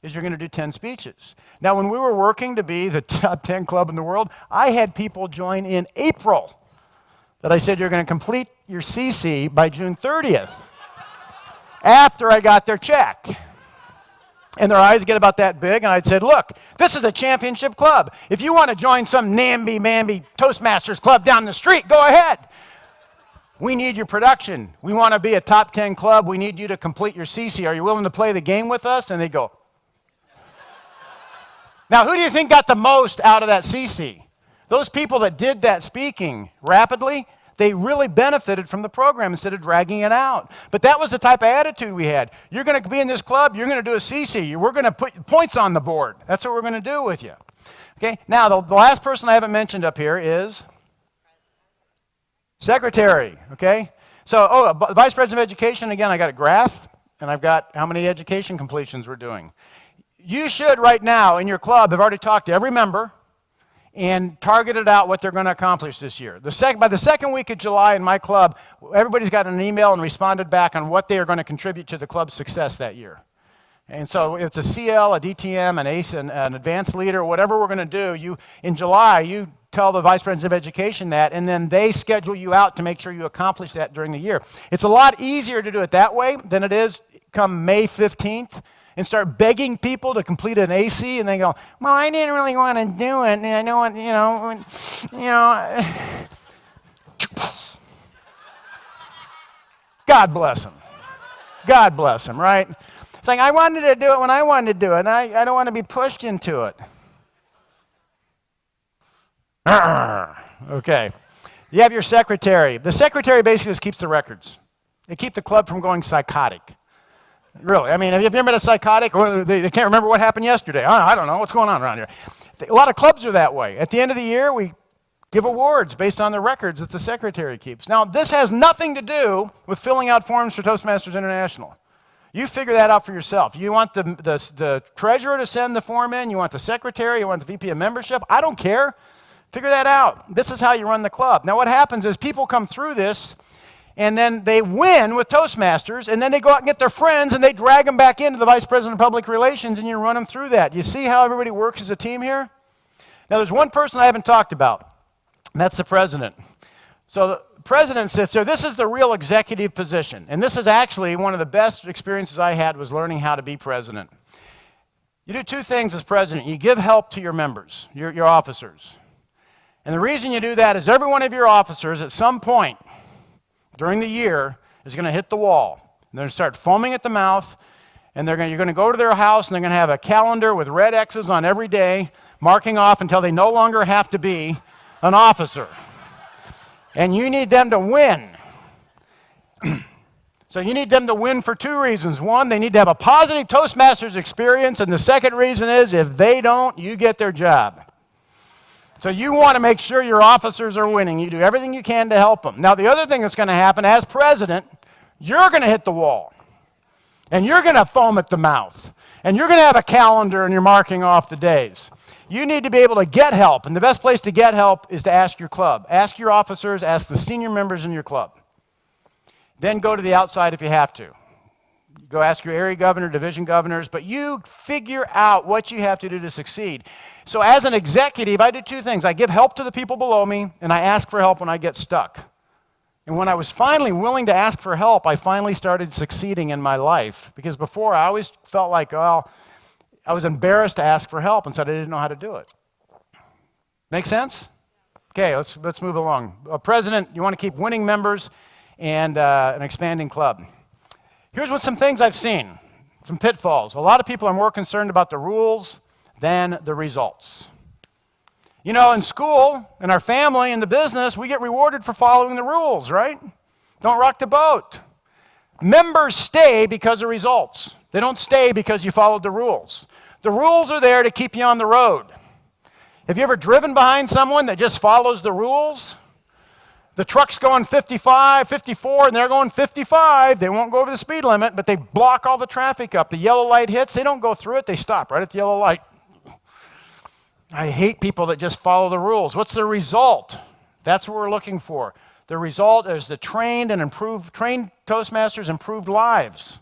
Speaker 2: is you're going to do 10 speeches. Now, when we were working to be the top 10 club in the world, I had people join in April that I said you're going to complete your CC by June 30th after I got their check. And their eyes get about that big, and I'd said, look, this is a championship club. If you want to join some namby-mamby Toastmasters club down the street, go ahead. We need your production. We want to be a top 10 club. We need you to complete your CC. Are you willing to play the game with us? And they go. Now, who do you think got the most out of that CC? Those people that did that speaking rapidly, they really benefited from the program instead of dragging it out. But that was the type of attitude we had. You're going to be in this club, you're going to do a CC, we're going to put points on the board. That's what we're going to do with you. Okay, now the last person I haven't mentioned up here is secretary, okay? So, vice president of education, again, I got a graph, and I've got how many education completions we're doing. You should right now in your club have already talked to every member and targeted out what they're going to accomplish this year. By the second week of July in my club, everybody's got an email and responded back on what they are going to contribute to the club's success that year. And so it's a CL, a DTM, an ACE, an advanced leader, whatever we're going to do. In July, you tell the vice president of education that, and then they schedule you out to make sure you accomplish that during the year. It's a lot easier to do it that way than it is come May 15th. And start begging people to complete an AC, and they go, well, I didn't really want to do it, and I don't want, God bless them. God bless them, right? It's like, I wanted to do it when I wanted to do it, and I don't want to be pushed into it. Okay. You have your secretary. The secretary basically just keeps the records. They keep the club from going psychotic. Really, I mean, have you ever met a psychotic? Or they can't remember what happened yesterday. I don't know what's going on around here. A lot of clubs are that way. At the end of the year, we give awards based on the records that the secretary keeps. Now, this has nothing to do with filling out forms for Toastmasters International. You figure that out for yourself. You want the treasurer to send the form in, you want the secretary, you want the VP of membership. I don't care. Figure that out. This is how you run the club. Now, what happens is people come through this, and then they win with Toastmasters, and then they go out and get their friends, and they drag them back into the Vice President of Public Relations, and you run them through that. You see how everybody works as a team here? Now, there's one person I haven't talked about, and that's the president. So the president sits there. This is the real executive position, and this is actually one of the best experiences I had was learning how to be president. You do two things as president. You give help to your members, your officers. And the reason you do that is every one of your officers at some point during the year is going to hit the wall. They're going to start foaming at the mouth, and you're going to go to their house, and they're going to have a calendar with red X's on every day, marking off until they no longer have to be an officer. And you need them to win. So you need them to win for two reasons. One, they need to have a positive Toastmasters experience, and the second reason is if they don't, you get their job. So you want to make sure your officers are winning. You do everything you can to help them. Now, the other thing that's going to happen, as president, you're going to hit the wall. And you're going to foam at the mouth. And you're going to have a calendar and you're marking off the days. You need to be able to get help. And the best place to get help is to ask your club. Ask your officers, ask the senior members in your club. Then go to the outside if you have to. Go ask your area governor, division governors, but you figure out what you have to do to succeed. So as an executive, I do two things. I give help to the people below me, and I ask for help when I get stuck. And when I was finally willing to ask for help, I finally started succeeding in my life. Because before, I always felt like, well, I was embarrassed to ask for help, and so I didn't know how to do it. Make sense? Okay, let's move along. President, you want to keep winning members and an expanding club. Here's what some things I've seen, some pitfalls. A lot of people are more concerned about the rules than the results. You know, in school, in our family, in the business, we get rewarded for following the rules, right? Don't rock the boat. Members stay because of results. They don't stay because you followed the rules. The rules are there to keep you on the road. Have you ever driven behind someone that just follows the rules? The truck's going 55, 54, and they're going 55. They won't go over the speed limit, but they block all the traffic up. The yellow light hits, they don't go through it, they stop right at the yellow light. I hate people that just follow the rules. What's the result? That's what we're looking for. The result is the trained Toastmasters improved lives.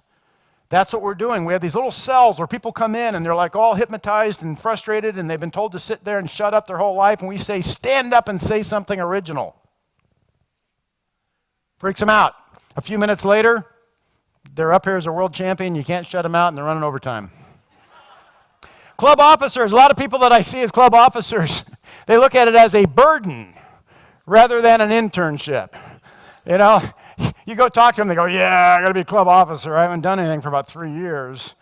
Speaker 2: That's what we're doing. We have these little cells where people come in and they're like all hypnotized and frustrated and they've been told to sit there and shut up their whole life, and we say, stand up and say something original. Freaks them out. A few minutes later, they're up here as a world champion. You can't shut them out, and they're running overtime. Club officers, a lot of people that I see as club officers, they look at it as a burden rather than an internship. You know, you go talk to them, they go, yeah, I got to be a club officer. I haven't done anything for about 3 years.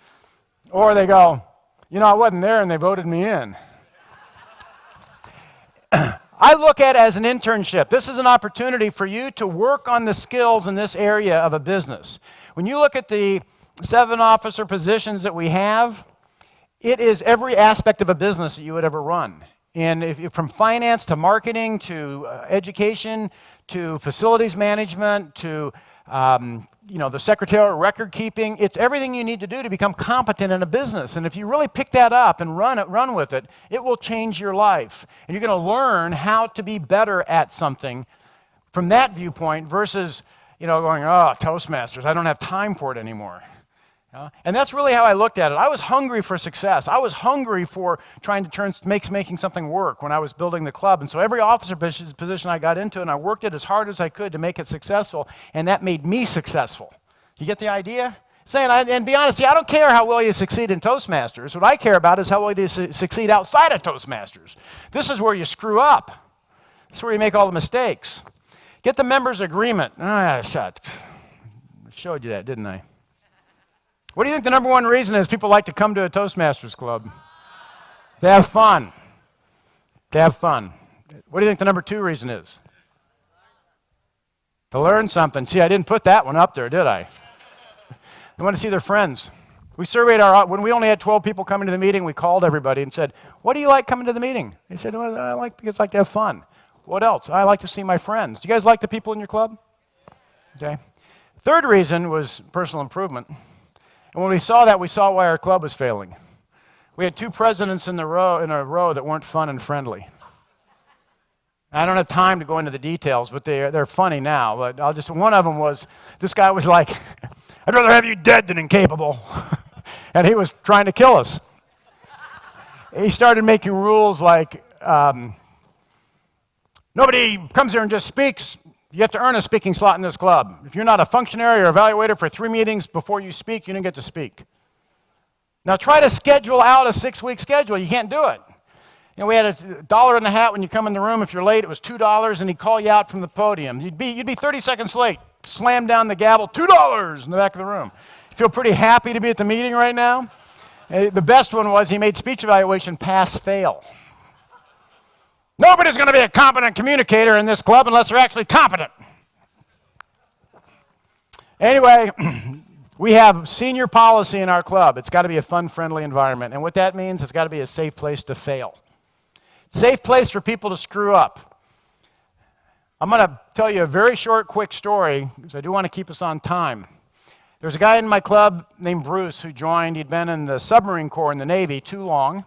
Speaker 2: Or they go, you know, I wasn't there and they voted me in. I look at it as an internship. This is an opportunity for you to work on the skills in this area of a business. When you look at the 7 officer positions that we have, it is every aspect of a business that you would ever run. And from finance to marketing to education to facilities management to the secretarial record keeping, it's everything you need to do to become competent in a business. And if you really pick that up and run with it, it will change your life. And you're going to learn how to be better at something from that viewpoint versus, going, oh, Toastmasters, I don't have time for it anymore. And that's really how I looked at it. I was hungry for success. I was hungry for trying to making something work when I was building the club. And so every officer position I got into, and I worked it as hard as I could to make it successful, and that made me successful. You get the idea? And be honest, I don't care how well you succeed in Toastmasters. What I care about is how well you succeed outside of Toastmasters. This is where you screw up. This is where you make all the mistakes. Get the members' agreement. I showed you that, didn't I? What do you think the number one reason is people like to come to a Toastmasters club? To have fun. To have fun. What do you think the number 2 reason is? To learn something. See, I didn't put that one up there, did I? They want to see their friends. We surveyed when we only had 12 people coming to the meeting, we called everybody and said, what do you like coming to the meeting? They said, well, I like to have fun. What else? I like to see my friends. Do you guys like the people in your club? Okay. Third reason was personal improvement. And when we saw that, we saw why our club was failing. We had 2 presidents in a row that weren't fun and friendly. I don't have time to go into the details, but they're funny now. But one of them was, this guy was like, I'd rather have you dead than incapable. And he was trying to kill us. He started making rules like, nobody comes here and just speaks. You have to earn a speaking slot in this club. If you're not a functionary or evaluator for 3 meetings before you speak, you don't get to speak. Now try to schedule out a 6-week schedule. You can't do it. We had $1 in the hat when you come in the room. If you're late, it was $2, and he'd call you out from the podium. You'd be 30 seconds late. Slam down the gavel, $2 in the back of the room. You feel pretty happy to be at the meeting right now? The best one was he made speech evaluation pass-fail. Nobody's going to be a competent communicator in this club unless they're actually competent. Anyway, we have senior policy in our club. It's got to be a fun, friendly environment. And what that means, it's got to be a safe place to fail. Safe place for people to screw up. I'm going to tell you a very short, quick story because I do want to keep us on time. There's a guy in my club named Bruce who joined. He'd been in the submarine corps in the Navy too long.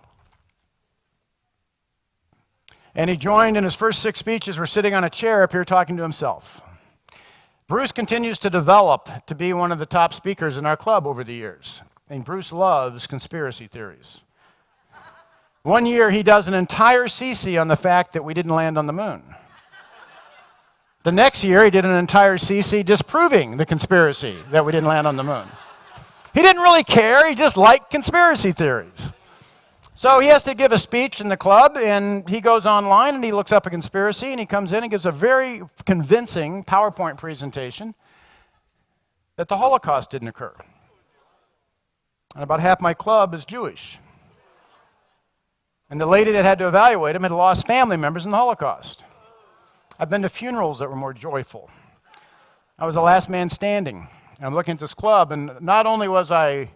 Speaker 2: And he joined, and his first 6 speeches were sitting on a chair up here talking to himself. Bruce continues to develop to be one of the top speakers in our club over the years. And Bruce loves conspiracy theories. One year, he does an entire CC on the fact that we didn't land on the moon. The next year, he did an entire CC disproving the conspiracy that we didn't land on the moon. He didn't really care. He just liked conspiracy theories. So he has to give a speech in the club, and he goes online and he looks up a conspiracy, and he comes in and gives a very convincing PowerPoint presentation. that the Holocaust didn't occur. And about half my club is Jewish. And the lady that had to evaluate him had lost family members in the Holocaust. I've been to funerals that were more joyful. I was the last man standing. I'm looking at this club, and not only was I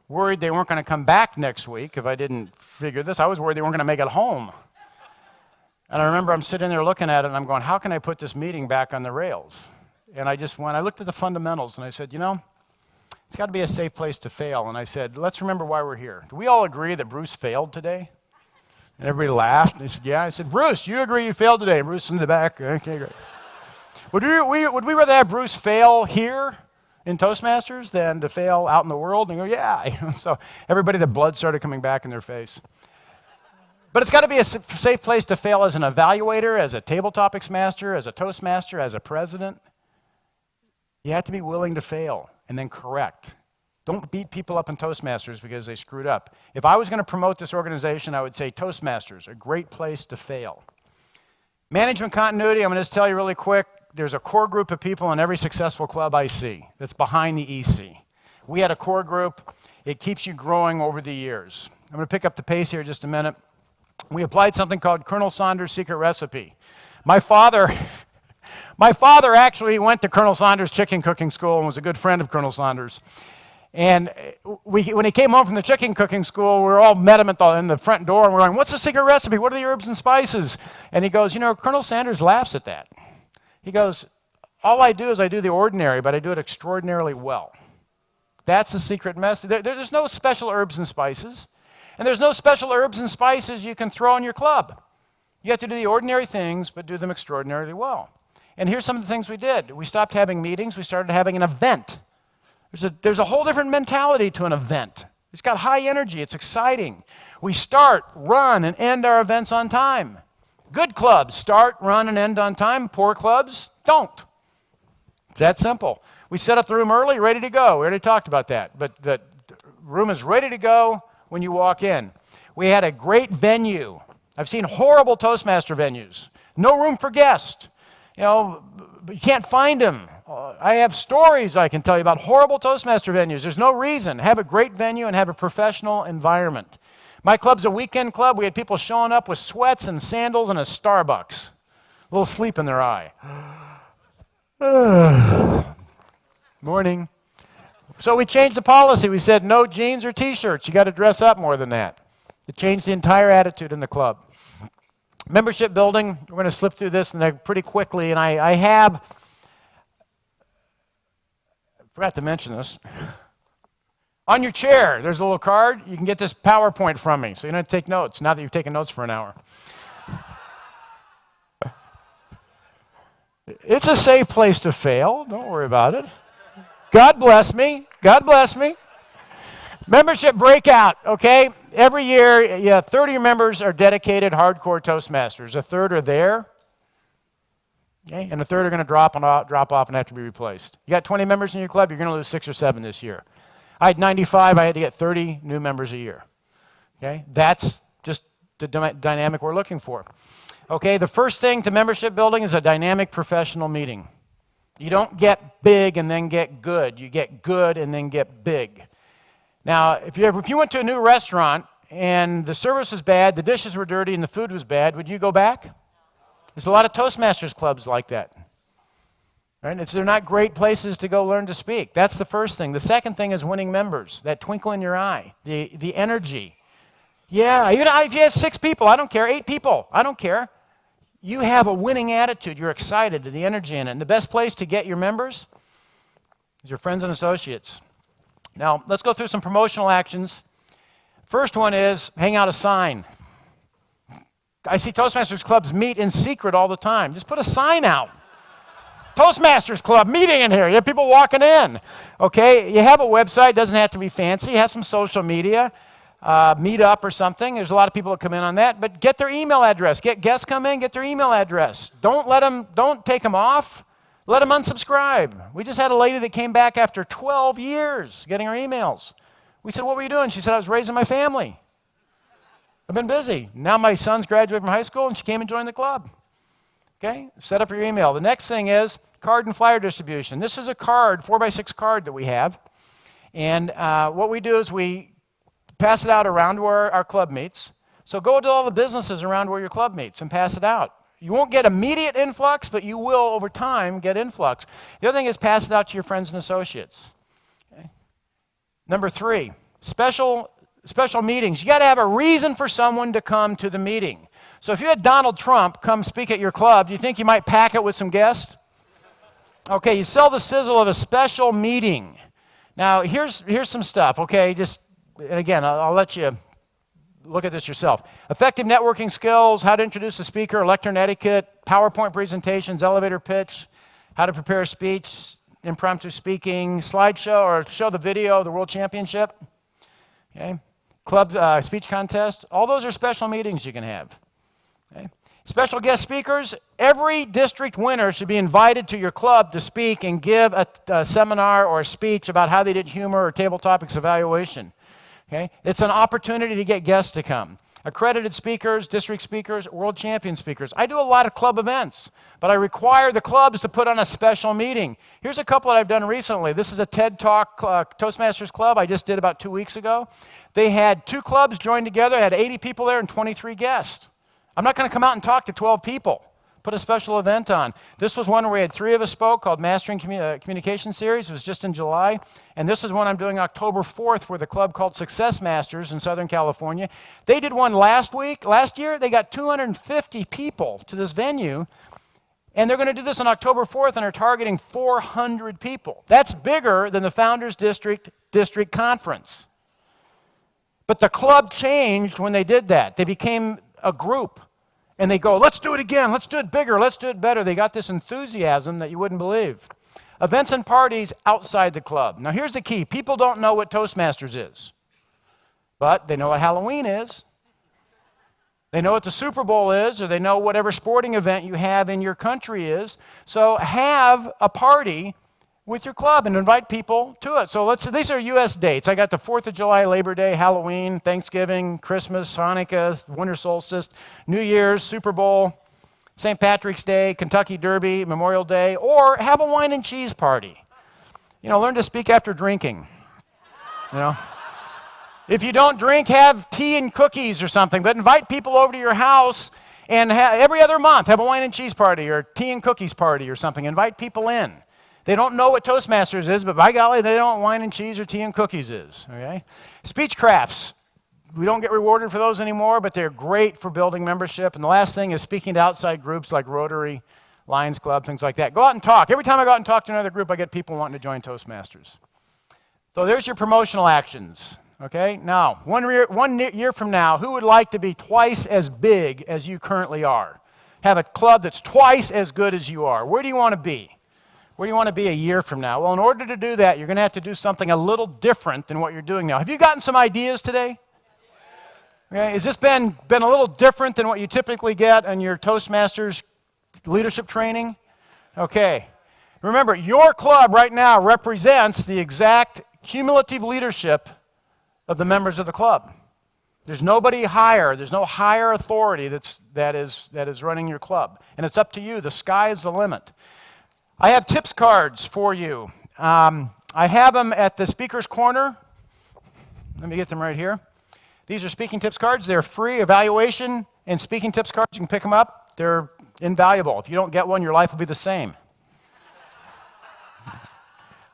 Speaker 2: worried they weren't going to come back next week if I didn't figure this, I was worried they weren't going to make it home. And I remember I'm sitting there looking at it, and I'm going, how can I put this meeting back on the rails? And I looked at the fundamentals, and I said, it's got to be a safe place to fail. And I said, let's remember why we're here. Do we all agree that Bruce failed today? And everybody laughed, and they said, yeah. I said, Bruce, you agree you failed today? And Bruce in the back, okay, great. Would we rather have Bruce fail here in Toastmasters than to fail out in the world? And go, yeah. So everybody, the blood started coming back in their face. But it's got to be a safe place to fail as an evaluator, as a table topics master, as a Toastmaster, as a president. You have to be willing to fail and then correct. Don't beat people up in Toastmasters because they screwed up. If I was going to promote this organization, I would say Toastmasters, a great place to fail. Management continuity, I'm going to just tell you really quick. There's a core group of people in every successful club I see that's behind the EC. We had a core group. It keeps you growing over the years. I'm going to pick up the pace here just a minute. We applied something called Colonel Saunders' secret recipe. My father actually went to Colonel Saunders' chicken cooking school and was a good friend of Colonel Saunders. And when he came home from the chicken cooking school, we all met him in the front door, and we're going, what's the secret recipe? What are the herbs and spices? And he goes, Colonel Saunders laughs at that. He goes, all I do is I do the ordinary, but I do it extraordinarily well. That's the secret message. There's no special herbs and spices. And there's no special herbs and spices you can throw in your club. You have to do the ordinary things, but do them extraordinarily well. And here's some of the things we did. We stopped having meetings. We started having an event. There's a whole different mentality to an event. It's got high energy. It's exciting. We start, run, and end our events on time. Good clubs start, run, and end on time. Poor clubs don't. It's that simple. We set up the room early, ready to go. We already talked about that. But the room is ready to go when you walk in. We had a great venue. I've seen horrible Toastmaster venues. No room for guests. You can't find them. I have stories I can tell you about horrible Toastmaster venues. There's no reason. Have a great venue and have a professional environment. My club's a weekend club. We had people showing up with sweats and sandals and a Starbucks. A little sleep in their eye. Morning. So we changed the policy. We said no jeans or T-shirts. You got to dress up more than that. It changed the entire attitude in the club. Membership building, we're going to slip through this pretty quickly, and I forgot to mention this. On your chair, there's a little card. You can get this PowerPoint from me, so you don't have to take notes, now that you've taken notes for an hour. It's a safe place to fail. Don't worry about it. God bless me. God bless me. Membership breakout, okay? Every year, 30 of your members are dedicated hardcore Toastmasters. A third are there, okay? And a third are going to drop off and have to be replaced. You got 20 members in your club, you're going to lose 6 or 7 this year. I had 95, I had to get 30 new members a year, okay? That's just the dynamic we're looking for. Okay, the first thing to membership building is a dynamic professional meeting. You don't get big and then get good. You get good and then get big. Now, if you went to a new restaurant and the service was bad, the dishes were dirty, and the food was bad, would you go back? There's a lot of Toastmasters clubs like that. Right? They're not great places to go learn to speak. That's the first thing. The second thing is winning members, that twinkle in your eye, the energy. Yeah, even if you have 6 people, I don't care, 8 people, I don't care. You have a winning attitude. You're excited, the energy in it. And the best place to get your members is your friends and associates. Now, let's go through some promotional actions. First one is hang out a sign. I see Toastmasters clubs meet in secret all the time. Just put a sign out. Toastmasters club meeting in here. You have people walking in. Okay, you have a website. Doesn't have to be fancy. Have some social media. Meet up or something. There's a lot of people that come in on that, but get their email address. Get guests come in, get their email address. Don't take them off. Let them unsubscribe. We just had a lady that came back after 12 years getting her emails. We said, what were you doing? She said, I was raising my family. I've been busy. Now my son's graduated from high school and she came and joined the club. Okay, set up your email. The next thing is card and flyer distribution. This is a card, 4x6 card that we have. And what we do is we pass it out around where our club meets. So go to all the businesses around where your club meets and pass it out. You won't get immediate influx, but you will, over time, get influx. The other thing is pass it out to your friends and associates. Okay? Number 3, special meetings. You got to have a reason for someone to come to the meeting. So if you had Donald Trump come speak at your club, do you think you might pack it with some guests? Okay, you sell the sizzle of a special meeting. Now, here's some stuff, okay? And again, I'll let you look at this yourself. Effective networking skills, how to introduce a speaker, lectern etiquette, PowerPoint presentations, elevator pitch, how to prepare a speech, impromptu speaking, slideshow, or show the video of the World Championship, okay? Club speech contest. All those are special meetings you can have. Okay? Special guest speakers. Every district winner should be invited to your club to speak and give a seminar or a speech about how they did humor or table topics evaluation. Okay? It's an opportunity to get guests to come. Accredited speakers, district speakers, world champion speakers. I do a lot of club events, but I require the clubs to put on a special meeting. Here's a couple that I've done recently. This is a TED Talk Toastmasters club I just did about 2 weeks ago. They had 2 clubs joined together, had 80 people there and 23 guests. I'm not going to come out and talk to 12 people. Put a special event on. This was one where we had 3 of us spoke called Mastering Communication Series. It was just in July. And this is one I'm doing October 4th with a club called Success Masters in Southern California. They did one last year. They got 250 people to this venue. And they're going to do this on October 4th and are targeting 400 people. That's bigger than the Founders District Conference. But the club changed when they did that. They became a group. And they go, let's do it again, let's do it bigger, let's do it better. They got this enthusiasm that you wouldn't believe. Events and parties outside the club. Now here's the key. People don't know what Toastmasters is. But they know what Halloween is. They know what the Super Bowl is, or they know whatever sporting event you have in your country is. So have a party with your club and invite people to it. So these are U.S. dates. I got the 4th of July, Labor Day, Halloween, Thanksgiving, Christmas, Hanukkah, winter solstice, New Year's, Super Bowl, St. Patrick's Day, Kentucky Derby, Memorial Day, or have a wine and cheese party. You know, learn to speak after drinking. You know, if you don't drink, have tea and cookies or something, but invite people over to your house and every other month have a wine and cheese party or tea and cookies party or something. Invite people in. They don't know what Toastmasters is, but by golly, they know what wine and cheese or tea and cookies is, okay? Speech crafts. We don't get rewarded for those anymore, but they're great for building membership. And the last thing is speaking to outside groups like Rotary, Lions Club, things like that. Go out and talk. Every time I go out and talk to another group, I get people wanting to join Toastmasters. So there's your promotional actions, okay? Now, one year from now, who would like to be twice as big as you currently are? Have a club that's twice as good as you are. Where do you want to be? Where do you want to be a year from now? Well, in order to do that, you're going to have to do something a little different than what you're doing now. Have you gotten some ideas today? Okay. Has this been a little different than what you typically get in your Toastmasters leadership training? Okay. Remember, your club right now represents the exact cumulative leadership of the members of the club. There's nobody higher. There's no higher authority that is running your club. And it's up to you. The sky is the limit. I have tips cards for you. I have them at the speaker's corner. Let me get them right here. These are speaking tips cards. They're free evaluation and speaking tips cards. You can pick them up. They're invaluable. If you don't get one, your life will be the same.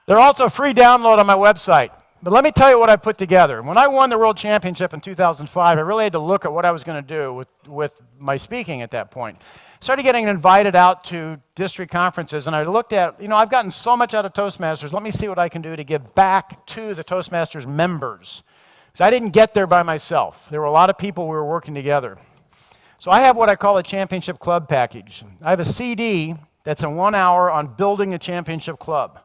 Speaker 2: They're also free download on my website. But let me tell you what I put together. When I won the World Championship in 2005, I really had to look at what I was going to do with my speaking at that point. Started getting invited out to district conferences, and I looked at, I've gotten so much out of Toastmasters. Let me see what I can do to give back to the Toastmasters members. Because I didn't get there by myself. There were a lot of people we were working together. So I have what I call a championship club package. I have a CD that's in 1 hour on building a championship club.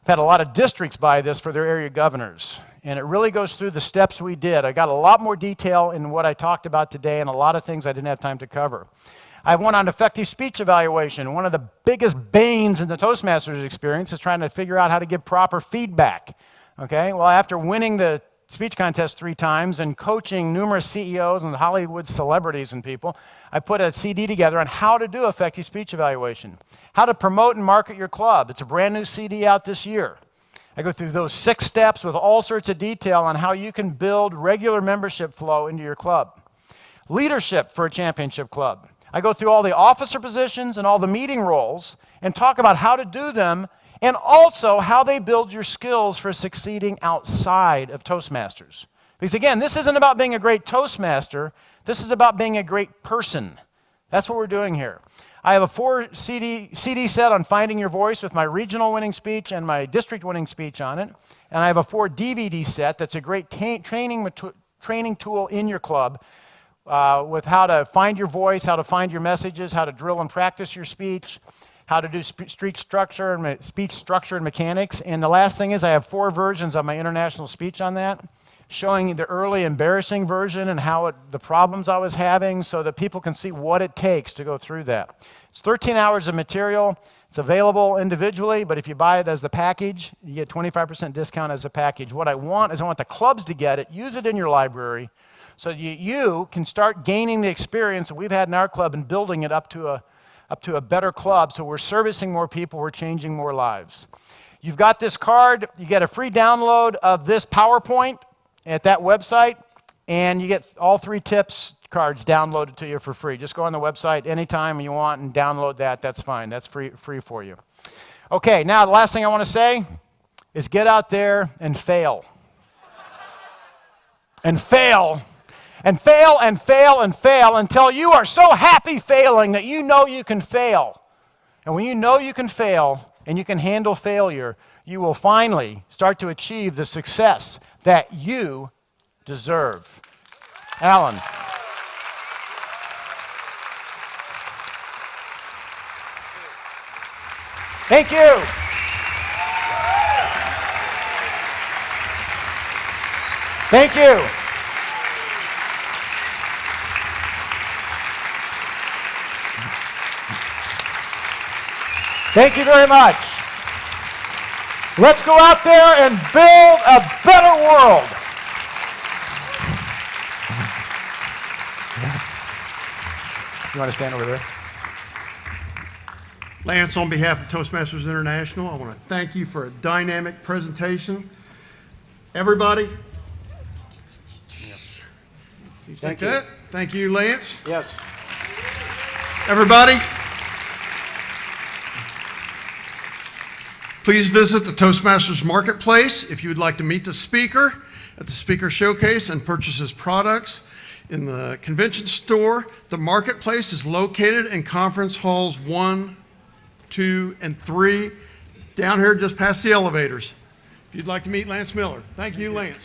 Speaker 2: I've had a lot of districts buy this for their area governors, and it really goes through the steps we did. I got a lot more detail in what I talked about today and a lot of things I didn't have time to cover. I have one on effective speech evaluation. One of the biggest banes in the Toastmasters experience is trying to figure out how to give proper feedback. Okay, well, after winning the speech contest 3 times and coaching numerous CEOs and Hollywood celebrities and people, I put a CD together on how to do effective speech evaluation, how to promote and market your club. It's a brand new CD out this year. I go through those 6 steps with all sorts of detail on how you can build regular membership flow into your club. Leadership for a championship club. I go through all the officer positions and all the meeting roles and talk about how to do them and also how they build your skills for succeeding outside of Toastmasters. Because again, this isn't about being a great Toastmaster. This is about being a great person. That's what we're doing here. I have a 4 CD set on finding your voice with my regional winning speech and my district winning speech on it. And I have a 4 DVD set that's a great training tool in your club with how to find your voice, how to find your messages, how to drill and practice your speech, how to do speech structure and mechanics. And the last thing is I have 4 versions of my international speech on that, showing the early embarrassing version and the problems I was having so that people can see what it takes to go through that. It's 13 hours of material. It's available individually, but if you buy it as the package, you get 25% discount as a package. What I want is I want the clubs to get it, use it in your library, so you can start gaining the experience that we've had in our club and building it up to a better club, so we're servicing more people, we're changing more lives. You've got this card, you get a free download of this PowerPoint at that website, and you get all 3 tips cards downloaded to you for free. Just go on the website anytime you want and download that. That's fine. That's free for you. Okay, now the last thing I want to say is get out there and fail. And fail. And fail and fail and fail until you are so happy failing that you know you can fail. And when you know you can fail and you can handle failure, you will finally start to achieve the success that you deserve. Alan. Thank you. Thank you. Thank you very much. Let's go out there and build a better world. You want to stand over there?
Speaker 1: Lance, on behalf of Toastmasters International, I want to thank you for a dynamic presentation. Everybody,
Speaker 2: Thank you.
Speaker 1: Thank you, Lance.
Speaker 2: Yes.
Speaker 1: Everybody, please visit the Toastmasters Marketplace if you would like to meet the speaker at the Speaker Showcase and purchase his products. In the convention store, the Marketplace is located in Conference Halls 1, 2, and 3, down here just past the elevators. If you'd like to meet Lance Miller. Thank you, Lance.